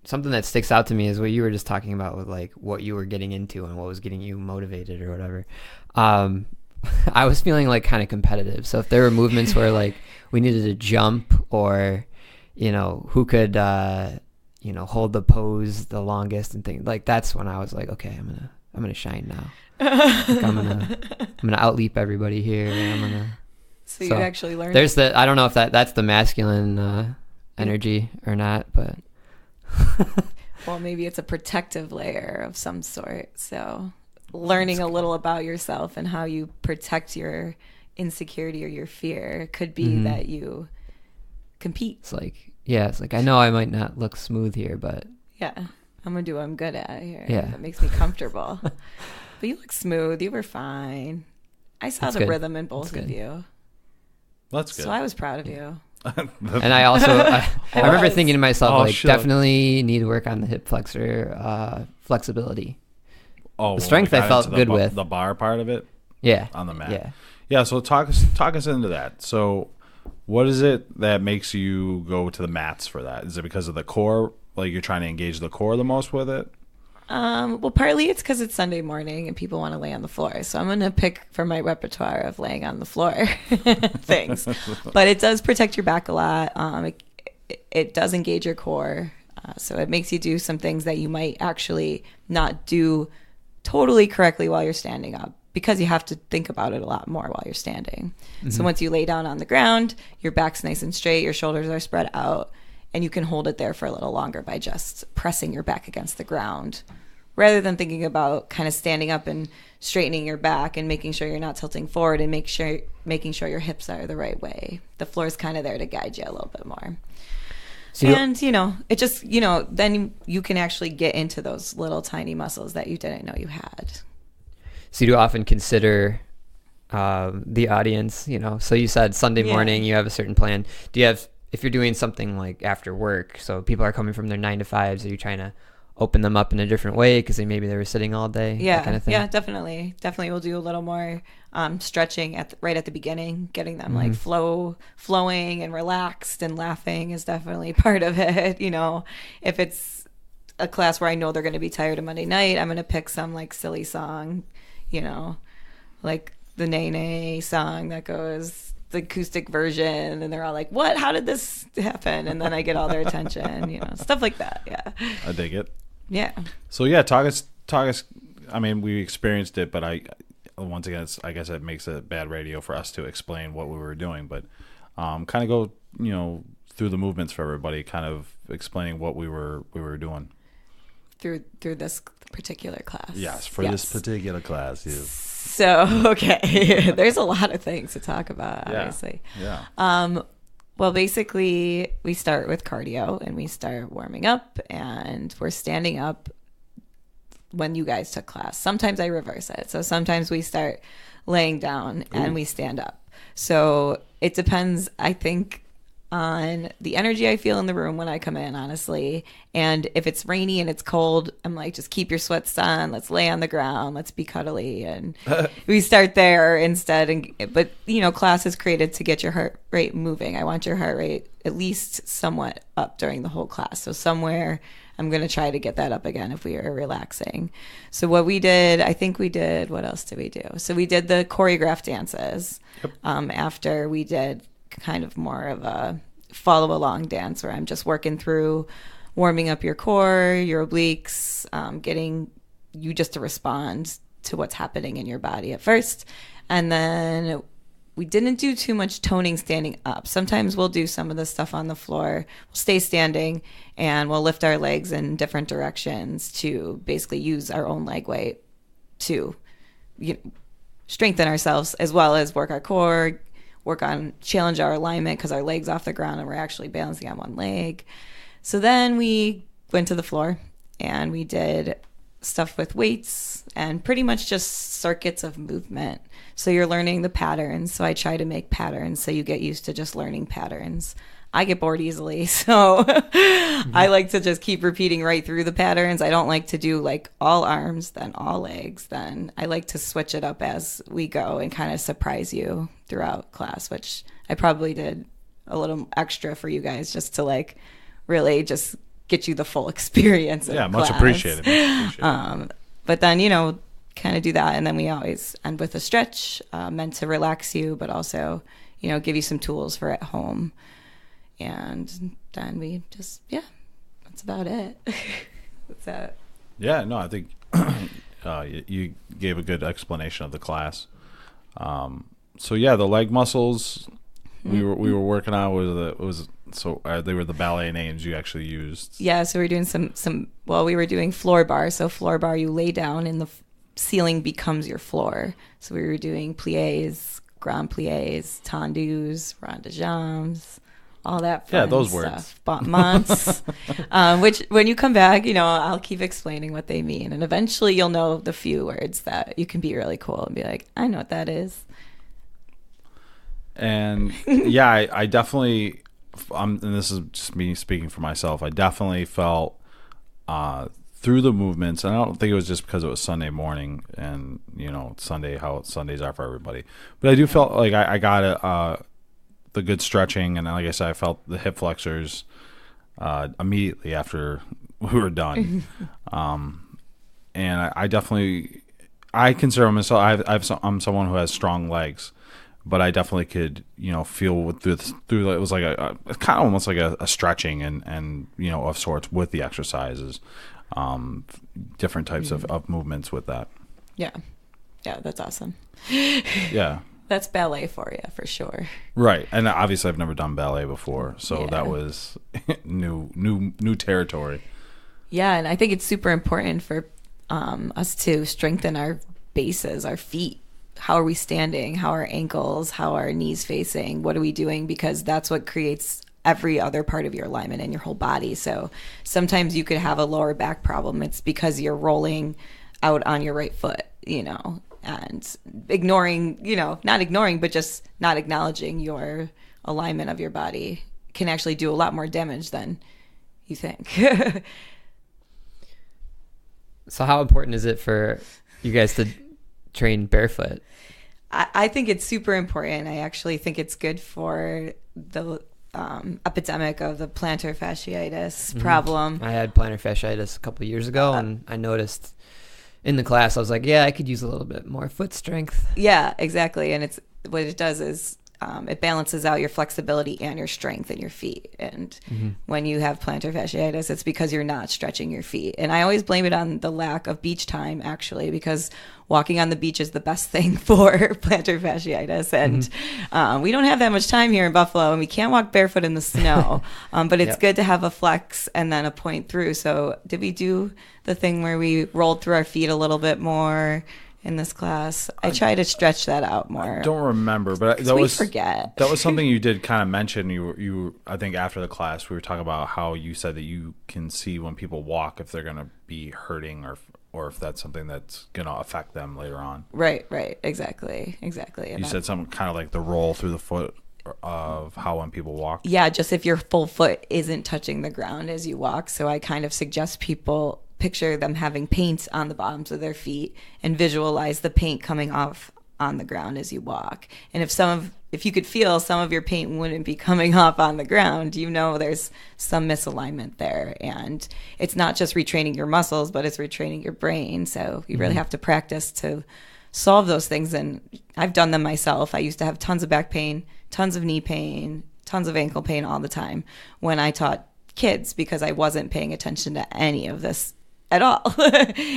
something that sticks out to me is what you were just talking about with like what you were getting into and what was getting you motivated or whatever. I was feeling like kind of competitive. So if there were movements where like we needed to jump or, who could, hold the pose the longest and things like, that's when I was like, okay, I'm gonna shine now. Like I'm gonna outleap everybody here. And So you actually learned. There's I don't know if that's the masculine energy or not, but well, maybe it's a protective layer of some sort. So learning a little about yourself and how you protect your insecurity or your fear could be that you compete. It's like I know I might not look smooth here, but yeah, I'm gonna do what I'm good at here. Yeah, that makes me comfortable. But you look smooth. You were fine. I saw the rhythm in both of you. That's good. So I was proud of you. And I also I remember thinking to myself, definitely need to work on the hip flexor flexibility. Oh, the strength I felt good with. The bar part of it? Yeah. On the mat. Yeah, so talk us into that. So what is it that makes you go to the mats for that? Is it because of the core? Like you're trying to engage the core the most with it? Well, partly it's because it's Sunday morning and people want to lay on the floor. So I'm going to pick from my repertoire of laying on the floor things. But it does protect your back a lot. It does engage your core. So it makes you do some things that you might actually not do totally correctly while you're standing up, because you have to think about it a lot more while you're standing. So once you lay down on the ground, your back's nice and straight, your shoulders are spread out, and you can hold it there for a little longer by just pressing your back against the ground, rather than thinking about kind of standing up and straightening your back and making sure you're not tilting forward and making sure your hips are the right way. The floor is kind of there to guide you a little bit more. And, it just, then you can actually get into those little tiny muscles that you didn't know you had. So you do often consider the audience, so you said Sunday morning you have a certain plan. Do you have, if you're doing something like after work, so people are coming from their 9 to 5s, are you trying to open them up in a different way because maybe they were sitting all day? That kind of thing? Yeah, definitely. We'll do a little more stretching right at the beginning, getting them like flowing and relaxed, and laughing is definitely part of it. If it's a class where I know they're going to be tired on Monday night, I'm going to pick some like silly song, like the Nay Nay song that goes, the acoustic version, and they're all like, what, how did this happen? And then I get all their attention, stuff like that. Yeah, I dig it. Yeah. So yeah, talk us. I mean, we experienced it, but once again, I guess it makes it bad radio for us to explain what we were doing. But kind of go, through the movements for everybody, kind of explaining what we were doing through this particular class. Yes, this particular class. Yes. So okay, there's a lot of things to talk about, obviously. Yeah. Well, basically, we start with cardio, and we start warming up, and we're standing up when you guys took class. Sometimes I reverse it. So sometimes we start laying down and we stand up. So it depends, I think, on the energy I feel in the room when I come in, honestly. And if it's rainy and it's cold, I'm like, just keep your sweats on. Let's lay on the ground. Let's be cuddly. And we start there instead. But, class is created to get your heart rate moving. I want your heart rate at least somewhat up during the whole class. So somewhere I'm going to try to get that up again if we are relaxing. So what we did, what else did we do? So we did the choreographed dances. Yep. After we did kind of more of a follow along dance where I'm just working through warming up your core, your obliques, getting you just to respond to what's happening in your body at first. And then we didn't do too much toning standing up. Sometimes we'll do some of the stuff on the floor. We'll stay standing and we'll lift our legs in different directions to basically use our own leg weight to strengthen ourselves, as well as work our core, challenge our alignment because our leg's off the ground and we're actually balancing on one leg. So then we went to the floor and we did stuff with weights and pretty much just circuits of movement. So you're learning the patterns. So I try to make patterns so you get used to just learning patterns. I get bored easily, so I like to just keep repeating right through the patterns. I don't like to do like all arms, then all legs. Then I like to switch it up as we go and kind of surprise you throughout class, which I probably did a little extra for you guys just to like really just get you the full experience of much class. appreciated. But then, kind of do that. And then we always end with a stretch meant to relax you, but also, give you some tools for at home. And then we just, that's about it. What's that? Yeah, no, I think you gave a good explanation of the class. So yeah, the leg muscles we were working on they were the ballet names you actually used. Yeah, so we were doing we were doing floor bar. So floor bar, you lay down and the ceiling becomes your floor. So we were doing pliés, grand pliés, tendus, rond de jambes, all that fun those stuff. words. Battements, which when you come back, I'll keep explaining what they mean. And eventually you'll know the few words that you can be really cool and be like, I know what that is. And I definitely, and this is just me speaking for myself, I definitely felt through the movements, and I don't think it was just because it was Sunday morning and, Sunday, how Sundays are for everybody. But I do felt like I got the good stretching, and like I said, I felt the hip flexors immediately after we were done. And I definitely, I consider myself, I'm someone who has strong legs, but I definitely could, feel through it was like a kind of almost like a stretching and of sorts with the exercises, different types of movements with that. Yeah, that's awesome. Yeah, that's ballet for you for sure. Right, and obviously I've never done ballet before, so that was new territory. Yeah, and I think it's super important for us to strengthen our bases, our feet. How are we standing? How are ankles? How are knees facing? What are we doing? Because that's what creates every other part of your alignment in your whole body. So sometimes you could have a lower back problem. It's because you're rolling out on your right foot, and ignoring, not ignoring, but just not acknowledging your alignment of your body can actually do a lot more damage than you think. So how important is it for you guys to train barefoot? I think it's super important. I actually think it's good for the epidemic of the plantar fasciitis problem. I had plantar fasciitis a couple of years ago, and I noticed in the class, I was like, I could use a little bit more foot strength. Yeah, exactly. And what it does is it balances out your flexibility and your strength in your feet. And when you have plantar fasciitis, it's because you're not stretching your feet. And I always blame it on the lack of beach time, actually, because walking on the beach is the best thing for plantar fasciitis. And we don't have that much time here in Buffalo, and we can't walk barefoot in the snow. But it's good to have a flex and then a point through. So did we do the thing where we rolled through our feet a little bit more in this class? I try to stretch that out more. I don't remember, but forget. That was something you did kind of mention. You I think after the class we were talking about how you said that you can see when people walk if they're going to be hurting or if that's something that's going to affect them later on. Right, exactly. And you said something kind of like the roll through the foot of how when people walk. Yeah, just if your full foot isn't touching the ground as you walk. So I kind of suggest people picture them having paint on the bottoms of their feet and visualize the paint coming off on the ground as you walk. And if you could feel some of your paint wouldn't be coming off on the ground, there's some misalignment there. And it's not just retraining your muscles, but it's retraining your brain. So you really have to practice to solve those things. And I've done them myself. I used to have tons of back pain, tons of knee pain, tons of ankle pain all the time when I taught kids, because I wasn't paying attention to any of this at all.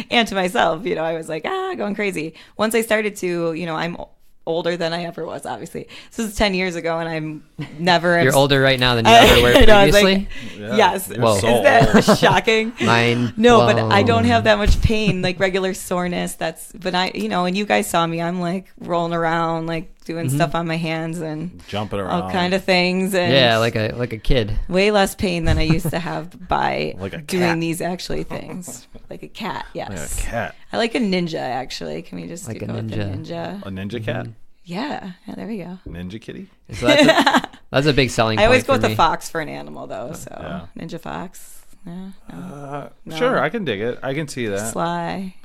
And to myself, I was like, going crazy. Once I started to, I'm older than I ever was, obviously. This is 10 years ago, and I'm never... You're older right now than you ever were previously? Yes. Whoa. Is that shocking? Mine. No, whoa. but I don't have that much pain, like regular soreness. But I, and you guys saw me, I'm like rolling around, like doing stuff on my hands and jumping around, all kind of things. And yeah, like a kid. Way less pain than I used to have by like doing these actually things. Like a cat, yes. Like a cat. I like a ninja, actually. Can we just like go a with the ninja? ninja? A ninja cat? Yeah, there we go. Ninja kitty? So that's a big selling point. I always go for with me. the fox for an animal, though. So Yeah. ninja fox. Yeah, no. Sure, I can dig it. I can see that. Sly.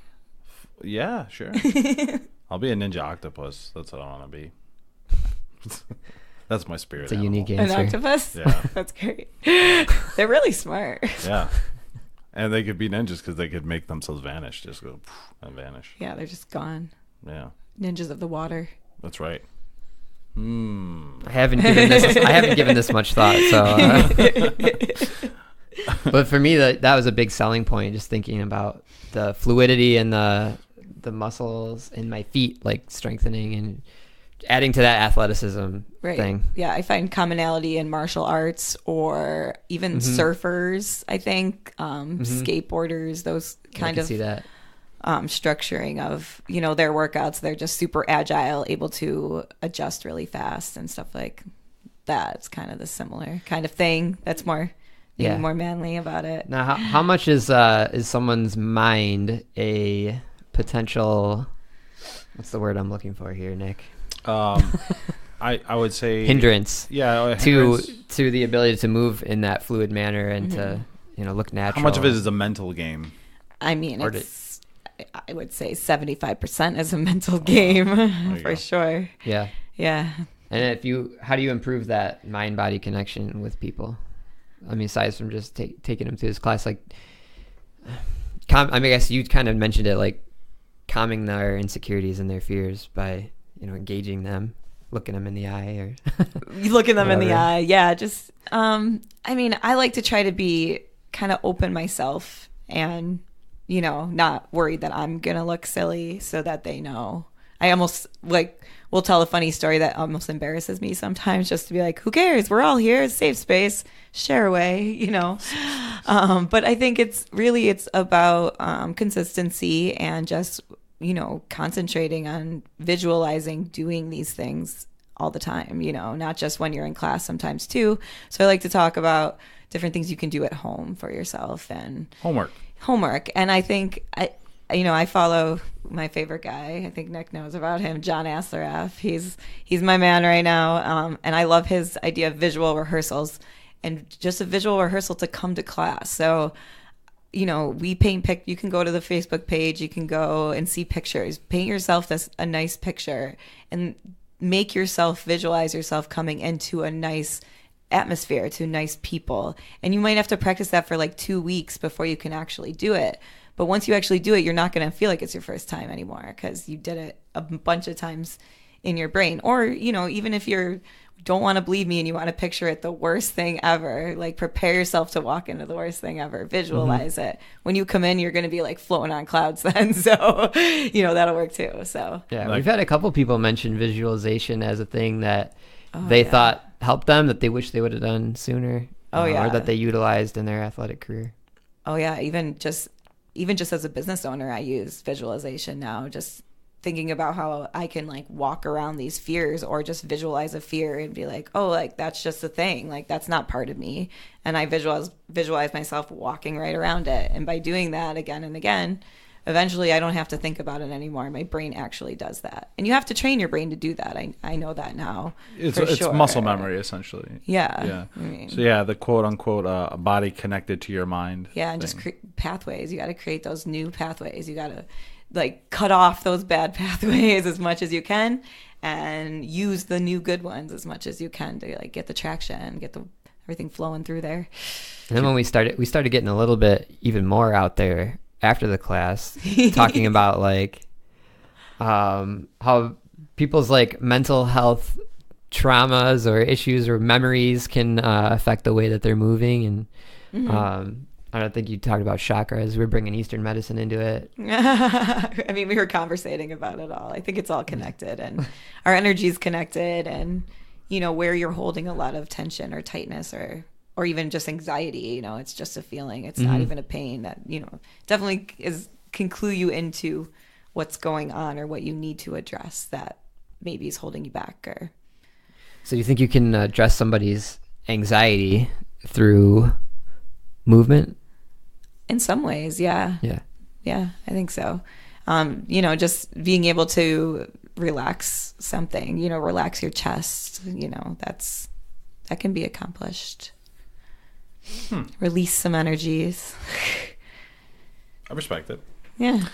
Yeah, sure. I'll be a ninja octopus. That's what I want to be. That's my spirit. It's a animal. unique An answer. octopus? Yeah. That's great. They're really smart. Yeah. And they could be ninjas because they could make themselves vanish. Just go and vanish. Yeah, they're just gone. Yeah. Ninjas of the water. That's right. I haven't given this much thought. So, but for me, that was a big selling point. Just thinking about the fluidity and the muscles in my feet, like strengthening and adding to that athleticism thing. Yeah, I find commonality in martial arts or even surfers. I think skateboarders. Those kind of see that. Structuring of their workouts. They're just super agile, able to adjust really fast and stuff like that. It's kind of the similar kind of thing. That's more more manly about it. Now, how much is someone's mind a potential? What's the word I'm looking for here, Nick? I would say hindrance. Yeah, to the ability to move in that fluid manner and to look natural. How much of it is a mental game? I mean, I would say 75% is a mental game for sure. Yeah. Yeah. And how do you improve that mind-body connection with people? I mean, aside from just taking them through this class, like, I guess you kind of mentioned it, like calming their insecurities and their fears by, engaging them looking them in the eye or You looking them in the whatever. eye. Yeah. Just, I mean, I like to try to be kind of open myself and, you know, not worried that I'm going to look silly so that they know. I almost like will tell a funny story that almost embarrasses me sometimes just to be like, who cares? We're all here. It's a safe space. Share away, you know. But I think it's about consistency and just, you know, concentrating on visualizing doing these things all the time, you know, not just when you're in class sometimes too. So I like to talk about different things you can do at home for yourself and homework. And I think I follow my favorite guy. I think Nick knows about him, John Asseraff. He's my man right now. And I love his idea of visual rehearsals and just a visual rehearsal to come to class. So, you know, we paint you can go to the Facebook page, you can go and see pictures, paint yourself a nice picture and make yourself visualize yourself coming into a nice atmosphere, to nice people. And you might have to practice that for like 2 weeks before you can actually do it. But once you actually do it, you're not going to feel like it's your first time anymore because you did it a bunch of times in your brain. Or, you know, even if you don't want to believe me and you want to picture it the worst thing ever, like prepare yourself to walk into the worst thing ever. Visualize it. When you come in, you're going to be like floating on clouds then. So, you know, that'll work too. So, yeah, we've had a couple people mention visualization as a thing that they thought helped them, that they wish they would have done sooner. Or that they utilized in their athletic career. Oh yeah. Even just as a business owner, I use visualization now, just thinking about how I can like walk around these fears or just visualize a fear and be like, oh, like that's just a thing. Like that's not part of me. And I visualize myself walking right around it. And by doing that again and again, eventually I don't have to think about it anymore. My brain actually does that. And you have to train your brain to do that. I know that now. It's sure. muscle memory, essentially. Yeah. Yeah. I mean, So yeah, the quote unquote a body connected to your mind. Yeah, and just pathways. You got to create those new pathways. You got to like cut off those bad pathways as much as you can and use the new good ones as much as you can to like get the traction, get everything flowing through there. And then when we started getting a little bit even more out there after the class, talking about like how people's like mental health traumas or issues or memories can affect the way that they're moving. And I don't think you talked about chakras. We're bringing Eastern medicine into it. I mean, we were conversating about it all. I think it's all connected and our energy is connected, and, you know, where you're holding a lot of tension or tightness or even just anxiety, you know, it's just a feeling. It's not even a pain that, you know, definitely can clue you into what's going on or what you need to address that maybe is holding you back. Or so you think you can address somebody's anxiety through movement? in some ways, yeah. Yeah, I think so. You know, just being able to relax something, you know, relax your chest, you know, that can be accomplished. Release some energies. I respect it. Yeah.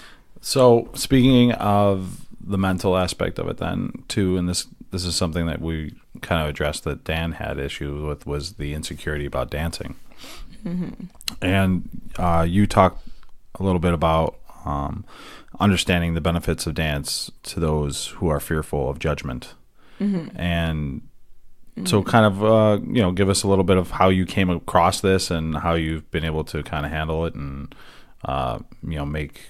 So speaking of the mental aspect of it then too, and this is something that we kind of addressed that Dan had issues with, was the insecurity about dancing. And you talked a little bit about understanding the benefits of dance to those who are fearful of judgment. And so kind of, you know, give us a little bit of how you came across this and how you've been able to kind of handle it and, you know, make,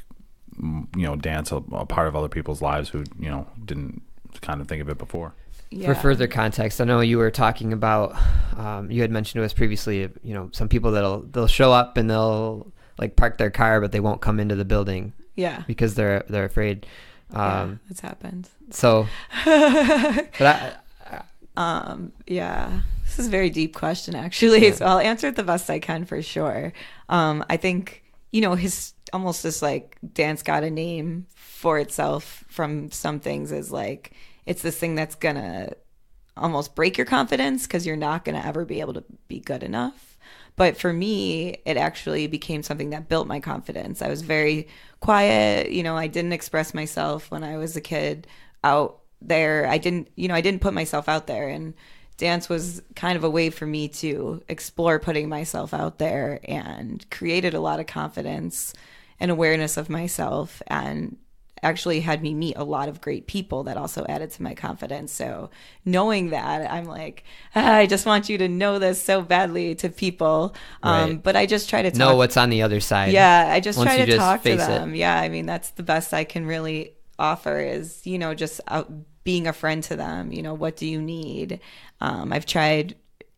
you know, dance a part of other people's lives who, you know, didn't kind of think of it before. Yeah. For further context, I know you were talking about, you had mentioned to us previously, you know, some people they'll show up and they'll like park their car, but they won't come into the building. Yeah. Because they're afraid. It's happened. So, but yeah, this is a very deep question actually. So I'll answer it the best I can for sure. I think, you know, almost just like dance got a name for itself from some things is like, it's this thing that's gonna almost break your confidence because you're not gonna ever be able to be good enough. But for me, it actually became something that built my confidence. I was very quiet. You know, I didn't express myself when I was a kid out there. I didn't put myself out there. And dance was kind of a way for me to explore putting myself out there, and created a lot of confidence and awareness of myself. And actually had me meet a lot of great people that also added to my confidence. So knowing that, I'm like, I just want you to know this so badly to people. Right. But I just try to know what's on the other side. Yeah, I just once try you to just talk to face them. it. Yeah, I mean, that's the best I can really offer is, just being a friend to them. What do you need? I've tried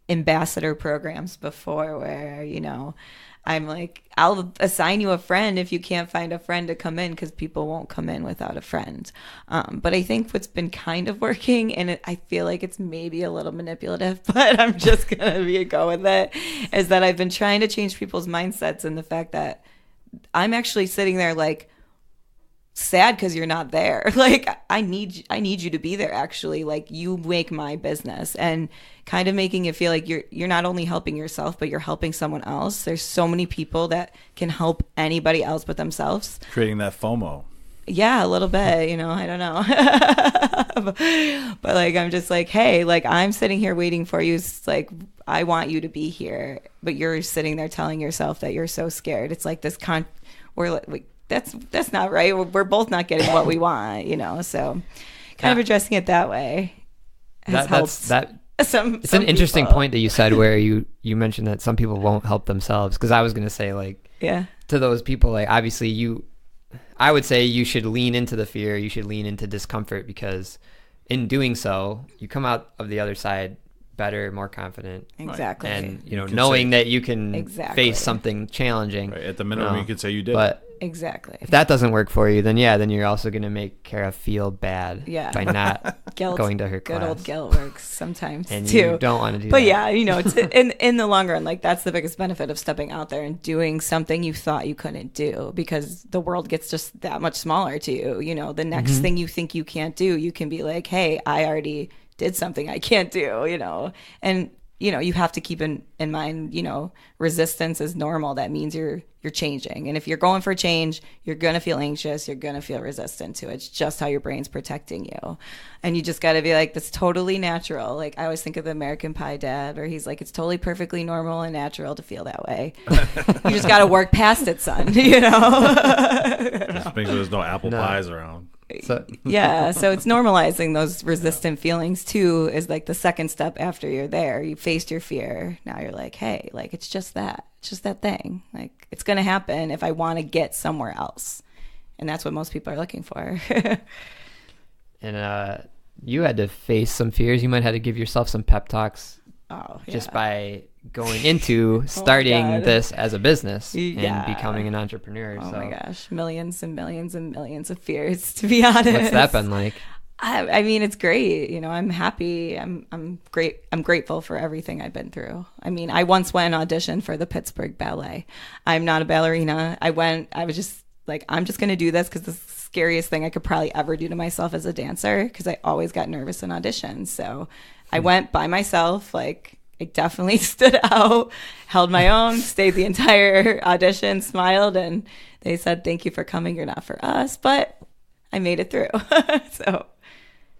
ambassador programs before where, I'm like, I'll assign you a friend if you can't find a friend to come in, because people won't come in without a friend. But I think what's been kind of working, and I feel like it's maybe a little manipulative, but I'm just going to go with it, is that I've been trying to change people's mindsets, and the fact that I'm actually sitting there like, sad because you're not there. Like, I need you to be there, actually. Like, you make my business, and kind of making it feel like you're not only helping yourself, but you're helping someone else. There's so many people that can help anybody else but themselves. Creating that FOMO. Yeah, a little bit, I don't know. But like, I'm just like, hey, like, I'm sitting here waiting for you. It's like, I want you to be here, but you're sitting there telling yourself that you're so scared. It's like this we're like, that's not right. We're both not getting what we want, so kind of addressing it that way has helped. It's an interesting point that you said, where you mentioned that some people won't help themselves, because I was going to say, like, to those people, like, obviously I would say you should lean into the fear, you should lean into discomfort, because in doing so you come out of the other side better, more confident. Exactly. And knowing that you can face something challenging. Right. At the minimum, you could say you did. But exactly, if that doesn't work for you, then you're also going to make Kara feel bad by not going to her class. Good old guilt works sometimes and too. You don't want to do but that. It's in the long run, like, that's the biggest benefit of stepping out there and doing something you thought you couldn't do, because the world gets just that much smaller to you. The next thing you think you can't do, you can be like, hey, I already did something I can't do, and you have to keep in mind, resistance is normal. That means you're changing. And if you're going for change, you're going to feel anxious. You're going to feel resistant to it. It's just how your brain's protecting you. And you just got to be like, that's totally natural. Like, I always think of the American Pie dad, where he's like, it's totally perfectly normal and natural to feel that way. You just got to work past it, son, Just make sure there's no apple pies around. So it's normalizing those resistant feelings too, is like the second step after you're there. You faced your fear. Now you're like, hey, like, it's just that thing. Like, it's going to happen if I want to get somewhere else. And that's what most people are looking for. And you had to face some fears. You might have to give yourself some pep talks just by going into starting this as a business and becoming an entrepreneur. My gosh, millions and millions and millions of fears, to be honest. What's that been like? I mean, it's great. I'm happy. I'm great. I'm grateful for everything I've been through. I mean, I once went and auditioned for the Pittsburgh Ballet. I'm not a ballerina. I was just like, I'm just going to do this because the scariest thing I could probably ever do to myself as a dancer, because I always got nervous in auditions. So I went by myself. Like, I definitely stood out, held my own, stayed the entire audition, smiled, and they said, thank you for coming. You're not for us, but I made it through. So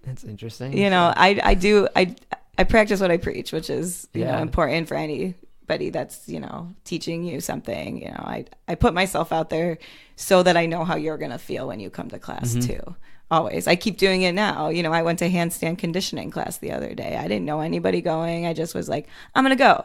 that's interesting. I practice what I preach, which is important for anybody that's teaching you something. I put myself out there so that I know how you're gonna feel when you come to class too. Always. I keep doing it now. I went to handstand conditioning class the other day. I didn't know anybody going. I just was like, I'm gonna go.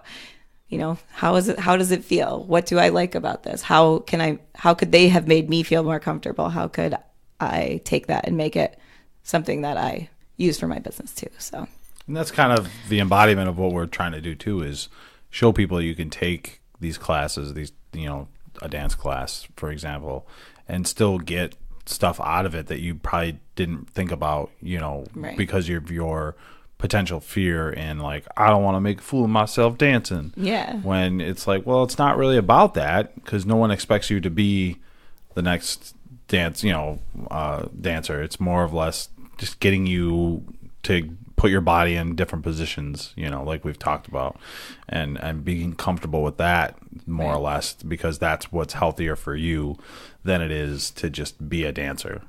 How does it feel? What do I like about this? How could they have made me feel more comfortable? How could I take that and make it something that I use for my business too? So, and that's kind of the embodiment of what we're trying to do too, is show people you can take these classes, a dance class, for example, and still get stuff out of it that you probably didn't think about, right, because of your potential fear and like, I don't want to make a fool of myself dancing. Yeah. When it's like, well, it's not really about that, because no one expects you to be the next dancer. It's more or less just getting you to put your body in different positions, like we've talked about, and being comfortable with that more or less, because that's what's healthier for you than it is to just be a dancer.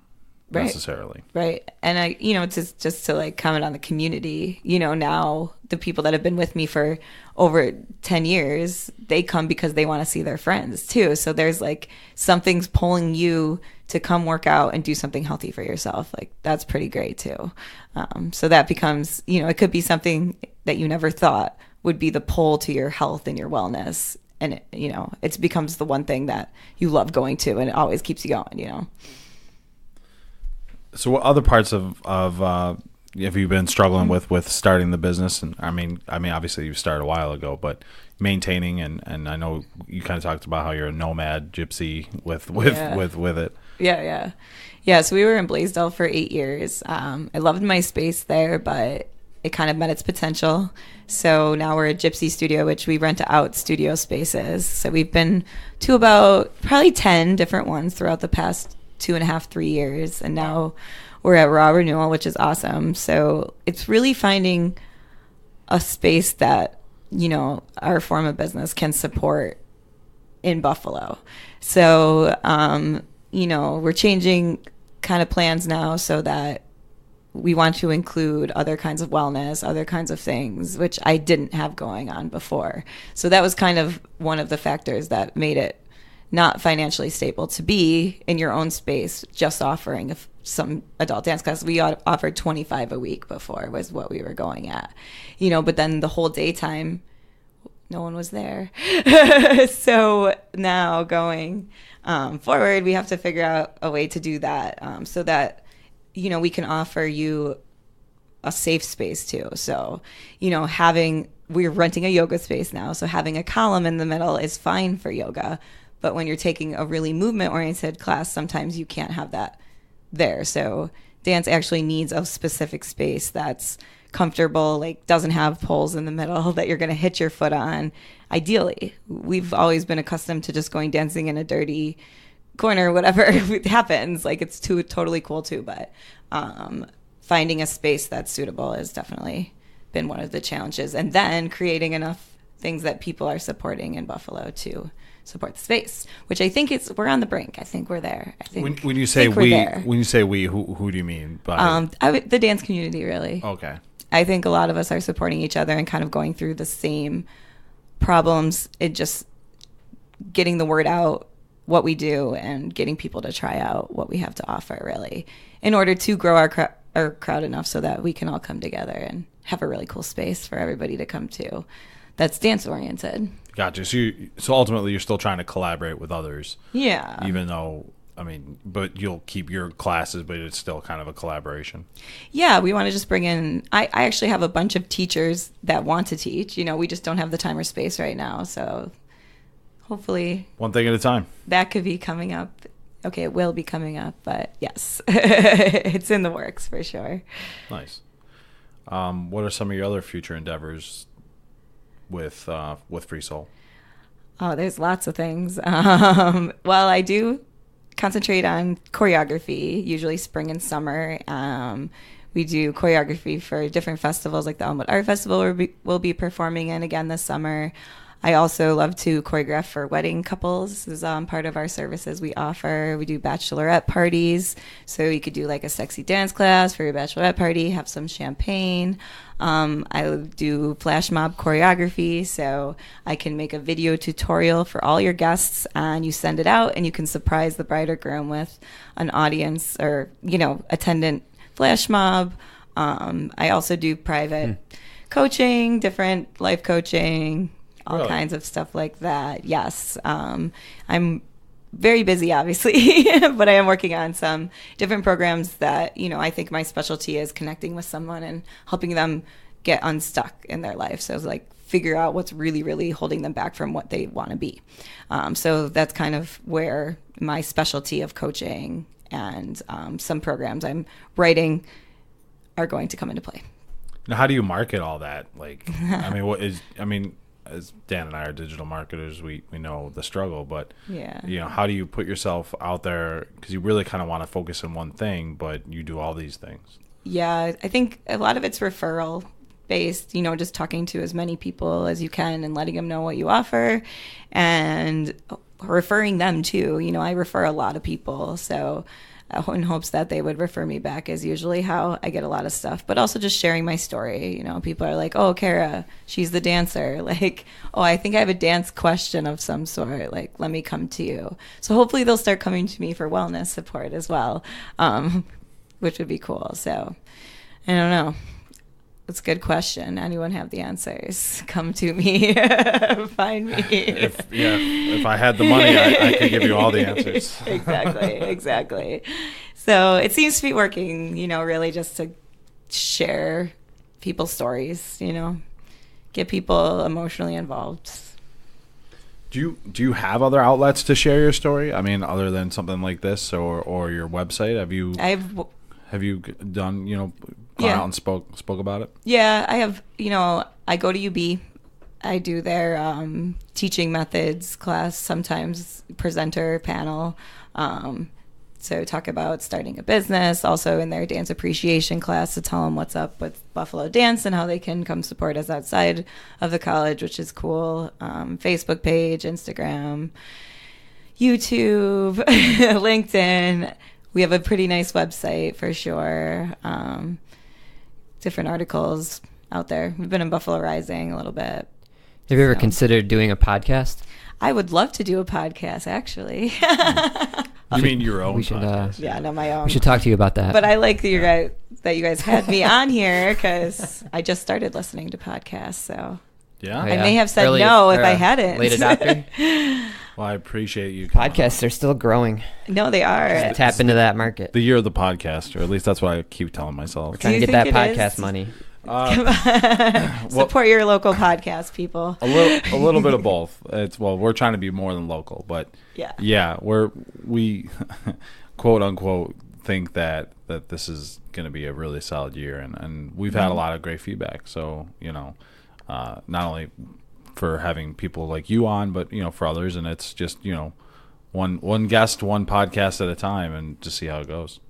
Right. necessarily. Right. And I, it's just to like comment on the community, now the people that have been with me for over 10 years, they come because they want to see their friends too. So there's like something's pulling you to come work out and do something healthy for yourself. Like that's pretty great too. So that becomes, it could be something that you never thought would be the pull to your health and your wellness. And it becomes the one thing that you love going to, and it always keeps you going, So what other parts of have you been struggling with starting the business? And I mean, obviously you started a while ago, but maintaining and I know you kind of talked about how you're a nomad gypsy with it. Yeah. So we were in Blaisdell for 8 years. I loved my space there, but it kind of met its potential. So now we're a gypsy studio, which we rent out studio spaces. So we've been to about probably 10 different ones throughout the past 2.5, 3 years. And now we're at raw renewal, which is awesome. So it's really finding a space that, our form of business can support in Buffalo. So, we're changing kind of plans now so that we want to include other kinds of wellness, other kinds of things, which I didn't have going on before. So that was kind of one of the factors that made it not financially stable to be in your own space, just offering some adult dance class. We offered 25 a week before was what we were going at, but then the whole daytime, no one was there. So now going forward, we have to figure out a way to do that so that we can offer you a safe space too. So, we're renting a yoga space now. So having a column in the middle is fine for yoga. But when you're taking a really movement oriented class, sometimes you can't have that there. So dance actually needs a specific space that's comfortable, like doesn't have poles in the middle that you're going to hit your foot on. Ideally, we've always been accustomed to just going dancing in a dirty corner, whatever happens. Like it's totally cool too, but finding a space that's suitable has definitely been one of the challenges, and then creating enough things that people are supporting in Buffalo to support the space, which I think we're on the brink. I think we're there. I think when you say we, who do you mean by the dance community, really? Okay. I think a lot of us are supporting each other and kind of going through the same problems. It just getting the word out what we do and getting people to try out what we have to offer, really, in order to grow our crowd enough so that we can all come together and have a really cool space for everybody to come to that's dance oriented. Gotcha. So ultimately you're still trying to collaborate with others. Yeah. Even though, but you'll keep your classes, but it's still kind of a collaboration. Yeah, we want to just bring in, I actually have a bunch of teachers that want to teach. We just don't have the time or space right now. So hopefully one thing at a time. That could be coming up. Okay, it will be coming up, but yes, it's in the works for sure. Nice. What are some of your other future endeavors with Free Soul? Oh, there's lots of things. Well, I do concentrate on choreography, usually spring and summer. We do choreography for different festivals, like the Elmwood Art Festival we'll be performing in again this summer. I also love to choreograph for wedding couples. This is part of our services we offer. We do bachelorette parties. So you could do like a sexy dance class for your bachelorette party, have some champagne. I do flash mob choreography. So I can make a video tutorial for all your guests and you send it out and you can surprise the bride or groom with an audience or, attendant flash mob. I also do private coaching, different life coaching, all kinds of stuff like that. Yes. I'm very busy, obviously, but I am working on some different programs that, I think my specialty is connecting with someone and helping them get unstuck in their life. So it's like figure out what's really, really holding them back from what they want to be. So that's kind of where my specialty of coaching and some programs I'm writing are going to come into play. Now, how do you market all that? Like, as Dan and I are digital marketers, we know the struggle, but how do you put yourself out there? Because you really kind of want to focus on one thing, but you do all these things. Yeah, I think a lot of it's referral based, just talking to as many people as you can and letting them know what you offer and referring them too. You know, I refer a lot of people, so in hopes that they would refer me back is usually how I get a lot of stuff. But also just sharing my story. You know, people are like, oh, Kara, she's the dancer. Like, oh, I think I have a dance question of some sort. Like, let me come to you. So hopefully they'll start coming to me for wellness support as well, which would be cool. So I don't know. It's a good question. Anyone have the answers? Come to me. Find me. If I had the money, I could give you all the answers. Exactly. So it seems to be working, you know, really just to share people's stories, you know, get people emotionally involved. Do you have other outlets to share your story? I mean, other than something like this or your website? Have you done, you know, gone out and spoke about it? Yeah, I have. You know, I go to UB. I do their teaching methods class, sometimes presenter panel. So talk about starting a business. Also in their dance appreciation class to tell them what's up with Buffalo Dance and how they can come support us outside of the college, which is cool. Facebook page, Instagram, YouTube, LinkedIn. We have a pretty nice website for sure. Different articles out there. We've been in Buffalo Rising a little bit. Have you ever considered doing a podcast? I would love to do a podcast, actually. You mean your own podcast? Yeah, no, my own. We should talk to you about that. But I like that you guys had me on here because I just started listening to podcasts. So yeah, I may have said no if I hadn't. Late adopter. Well, I appreciate you. Podcasts are still growing. No, they are. Just tap into that market. The year of the podcast, or at least that's what I keep telling myself. We're trying to get that podcast money. Support your local podcast, people. A little bit of both. We're trying to be more than local, but yeah, we quote unquote think that this is going to be a really solid year, and we've had a lot of great feedback. So you know, not only for having people like you on, but you know, for others, and it's just, you know, one guest, one podcast at a time, and just see how it goes.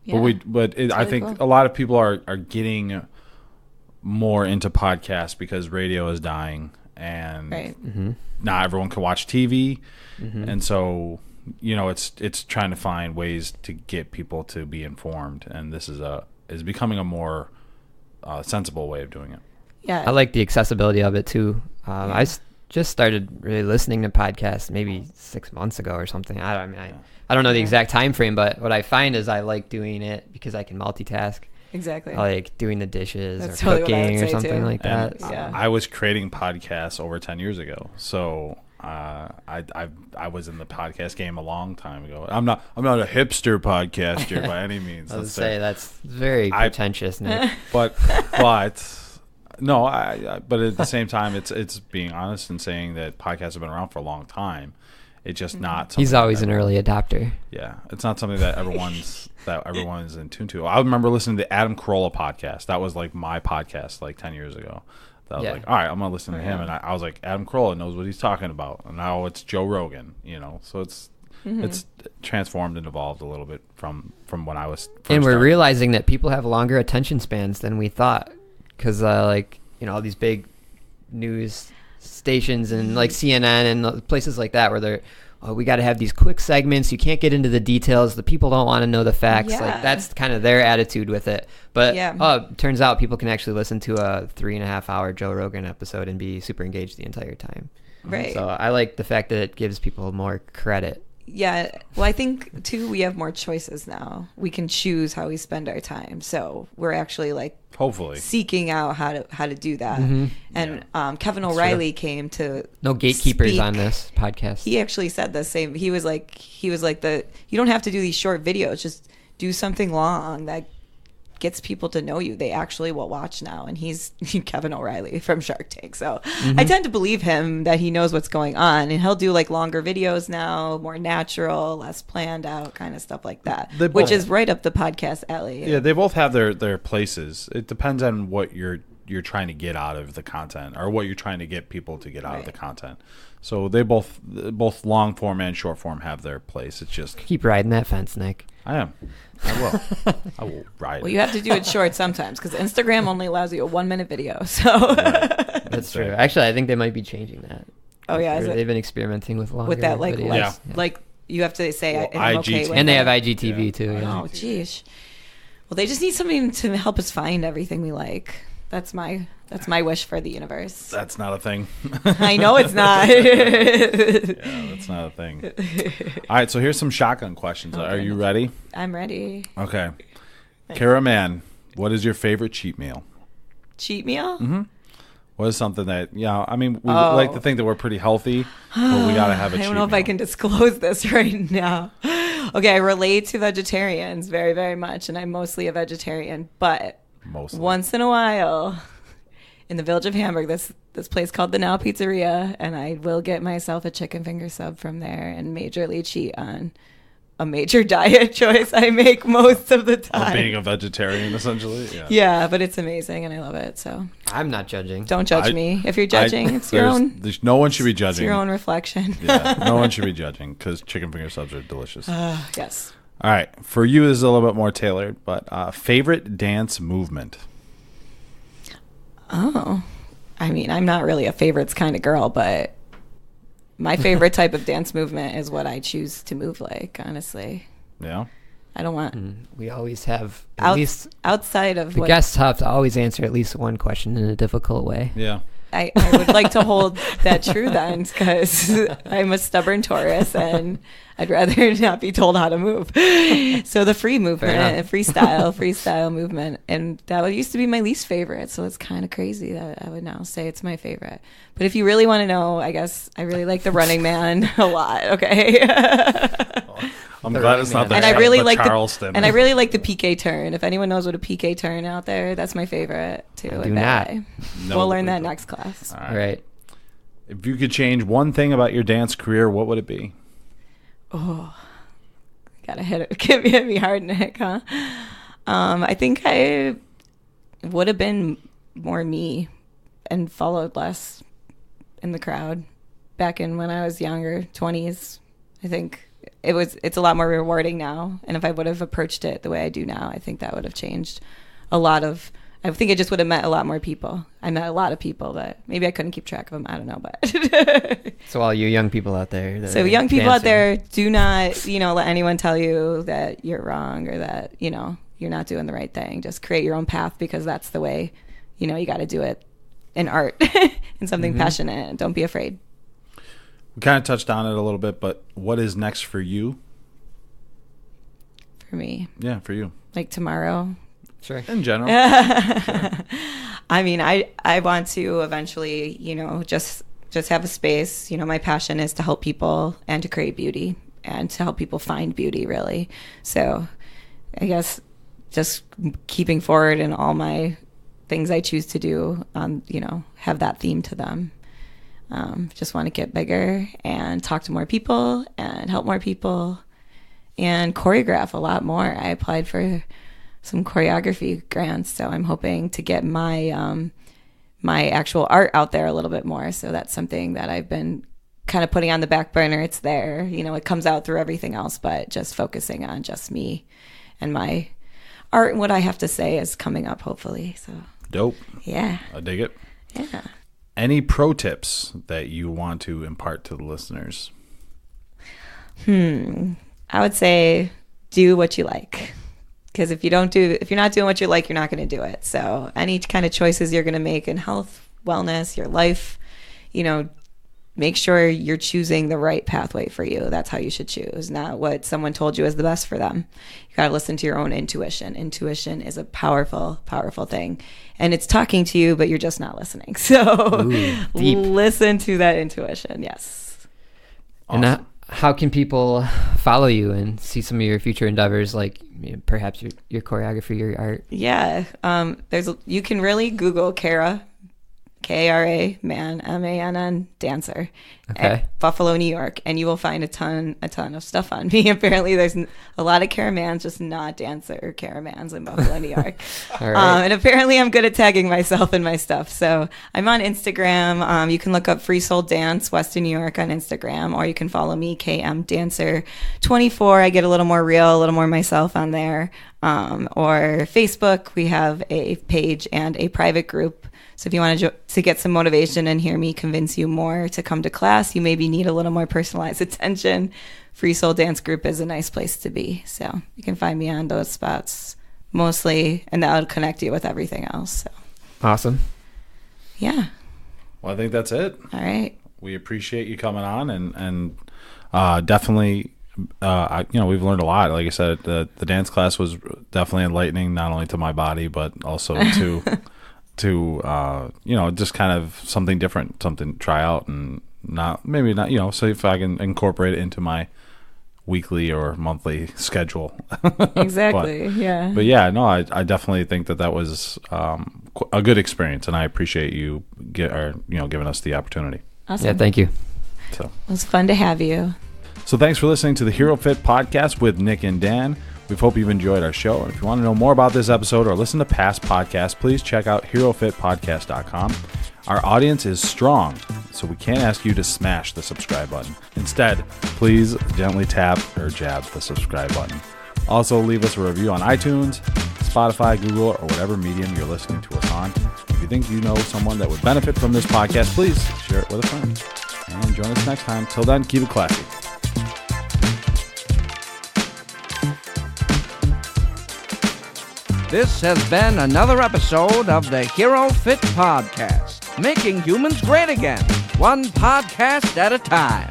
Yeah. I think cool. A lot of people are getting more into podcasts because radio is dying, and not everyone can watch TV, and so you know, it's trying to find ways to get people to be informed, and this is becoming a more sensible way of doing it. Yeah, I like the accessibility of it too. I just started really listening to podcasts maybe 6 months ago or something. I don't know the exact time frame, but what I find is I like doing it because I can multitask. Exactly. I like doing the dishes or totally cooking or something like that. I was creating podcasts over 10 years ago, so I was in the podcast game a long time ago. I'm not a hipster podcaster by any means. I would say that's very pretentious, Nick. But no, but at the same time, it's being honest and saying that podcasts have been around for a long time. It's just not something. He's always an early adopter. Yeah, it's not something that everyone is in tune to. I remember listening to the Adam Carolla podcast. That was like my podcast like 10 years ago. That was like, all right, I'm gonna listen to him, and I was like, Adam Carolla knows what he's talking about. And now it's Joe Rogan, you know. So it's transformed and evolved a little bit from when I was first and we're started. Realizing that people have longer attention spans than we thought, because like, you know, all these big news stations and like CNN and places like that where we got to have these quick segments, you can't get into the details, the people don't want to know the facts. Like that's kind of their attitude with it. But turns out people can actually listen to a 3.5 hour Joe Rogan episode and be super engaged the entire time. Right. So I like the fact that it gives people more credit. Yeah. Well, I think too, we have more choices now. We can choose how we spend our time. So we're actually like hopefully seeking out how to do that. And Kevin O'Reilly came to no gatekeepers speak. On this podcast. He actually said the same. He was like you don't have to do these short videos. Just do something long that gets people to know you. They actually will watch now. And he's Kevin O'Reilly from Shark Tank. So I tend to believe him that he knows what's going on, and he'll do like longer videos now, more natural, less planned out kind of stuff like that, which is right up the podcast alley. Yeah, they both have their places. It depends on what you're trying to get out of the content, or what you're trying to get people to get out of the content. So they both long form and short form have their place. It's just keep riding that fence, Nick. I am. I will. I will ride. Well, you have to do it short sometimes because Instagram only allows you a 1 minute video. So that's true. Actually, I think they might be changing that. Oh yeah, They've been experimenting with longer with that like videos. less, like you have to say Well, I'm okay IGTV. with And they it. have IGTV too. Yeah. Oh geez. Well, they just need something to help us find everything we like. That's my wish for the universe. That's not a thing. I know it's not. Yeah, that's not a thing. All right, so here's some shotgun questions. Oh, Are you goodness. ready? I'm ready. Okay. Kara Mann, what is your favorite cheat meal? Cheat meal? Mm-hmm. What is something that, I mean, we Oh. like to think that we're pretty healthy, but we got to have a cheat I don't know if I can disclose this right now. Okay, I relate to vegetarians very, very much, and I'm mostly a vegetarian. But Mostly. once in a while, in the village of Hamburg, this place called the Now Pizzeria, and I will get myself a chicken finger sub from there and majorly cheat on a major diet choice I make most of the time. Being a vegetarian, essentially. Yeah, but it's amazing, and I love it. So I'm not judging. don't judge me. If you're judging, it's your own. No one should be It's judging. your own reflection. Yeah, no one should be judging because chicken finger subs are delicious. Yes. All right, for you, this is a little bit more tailored, but favorite dance movement? Oh, I mean, I'm not really a favorites kind of girl, but my favorite type of dance movement is what I choose to move like, honestly. Yeah. I don't want We always have at least outside of the what guests have to always answer at least one question in a difficult way. Yeah. I would like to hold that true then, because I'm a stubborn Taurus and I'd rather not be told how to move. So the free movement, freestyle movement, and that used to be my least favorite. So it's kind of crazy that I would now say it's my favorite. But if you really want to know, I guess I really like the Running Man a lot. Okay. I'm glad it's not the, And I really like Charleston. and I really like the PK turn. If anyone knows what a PK turn out there, that's my favorite too. I do not. No, We'll learn we that don't. next class. All All right. If you could change one thing about your dance career, what would it be? Oh, gotta hit me hard, Nick, huh? I think I would have been more me and followed less in the crowd back in when I was younger, 20s. I think it's a lot more rewarding now. And if I would have approached it the way I do now, I think that would have changed a lot of, I think I just would have met a lot more people. I met a lot of people, but maybe I couldn't keep track of them. I don't know, but So all you young people out there. that so are young people out dancing, there, do not, let anyone tell you that you're wrong or that, you're not doing the right thing. Just create your own path, because that's the way, you got to do it in art and something passionate. Don't be afraid. We kind of touched on it a little bit, but what is next for you? For me, Yeah, for you. like tomorrow. Sure. In general. I mean, I want to eventually, just have a space. My passion is to help people and to create beauty and to help people find beauty, really. So I guess just keeping forward in all my things I choose to do, have that theme to them. Just want to get bigger and talk to more people and help more people and choreograph a lot more. I applied for some choreography grants, so I'm hoping to get my my actual art out there a little bit more. So that's something that I've been kind of putting on the back burner. It's there, it comes out through everything else, but just focusing on just me and my art and what I have to say is coming up, hopefully. So Dope. yeah, I dig it. yeah. Any pro tips that you want to impart to the listeners? I would say do what you like. Because if you're not doing what you like, you're not going to do it. So any kind of choices you're going to make in health, wellness, your life, make sure you're choosing the right pathway for you. That's how you should choose, not what someone told you is the best for them. You got to listen to your own intuition. Intuition is a powerful, powerful thing. And it's talking to you, but you're just not listening. So deep. listen to that intuition. Yes. And how can people follow you and see some of your future endeavors, like perhaps your choreography, your art? Yeah. You can really Google Kara, Kara Mann, Mann, dancer, Okay. at Buffalo, New York, and you will find a ton of stuff on me. Apparently, there's a lot of Kara Manns, just not dancer Kara Manns in Buffalo, New York. All right. And apparently, I'm good at tagging myself in my stuff. So I'm on Instagram. You can look up Free Soul Dance, Weston, New York, on Instagram, or you can follow me, KM Dancer 24. I get a little more real, a little more myself on there. Or Facebook, we have a page and a private group. So if you want to get some motivation and hear me convince you more to come to class, you maybe need a little more personalized attention. Free Soul Dance Group is a nice place to be. So you can find me on those spots mostly, and that'll connect you with everything else. So. Awesome. Yeah. Well, I think that's it. All right. We appreciate you coming on, and definitely, we've learned a lot. Like I said, the dance class was definitely enlightening, not only to my body, but also to just kind of something different, something to try out, and maybe not, so if I can incorporate it into my weekly or monthly schedule. Exactly. But yeah, no, I definitely think that was a good experience, and I appreciate you giving us the opportunity. Awesome. Yeah, thank you. So it was fun to have you. So thanks for listening to the HeroFit podcast with Nick and Dan. We hope you've enjoyed our show. If you want to know more about this episode or listen to past podcasts, please check out HeroFitPodcast.com. Our audience is strong, so we can't ask you to smash the subscribe button. Instead, please gently tap or jab the subscribe button. Also, leave us a review on iTunes, Spotify, Google, or whatever medium you're listening to us on. If you think you know someone that would benefit from this podcast, please share it with a friend. And join us next time. Till then, keep it classy. This has been another episode of the HeroFit Podcast, making humans great again, one podcast at a time.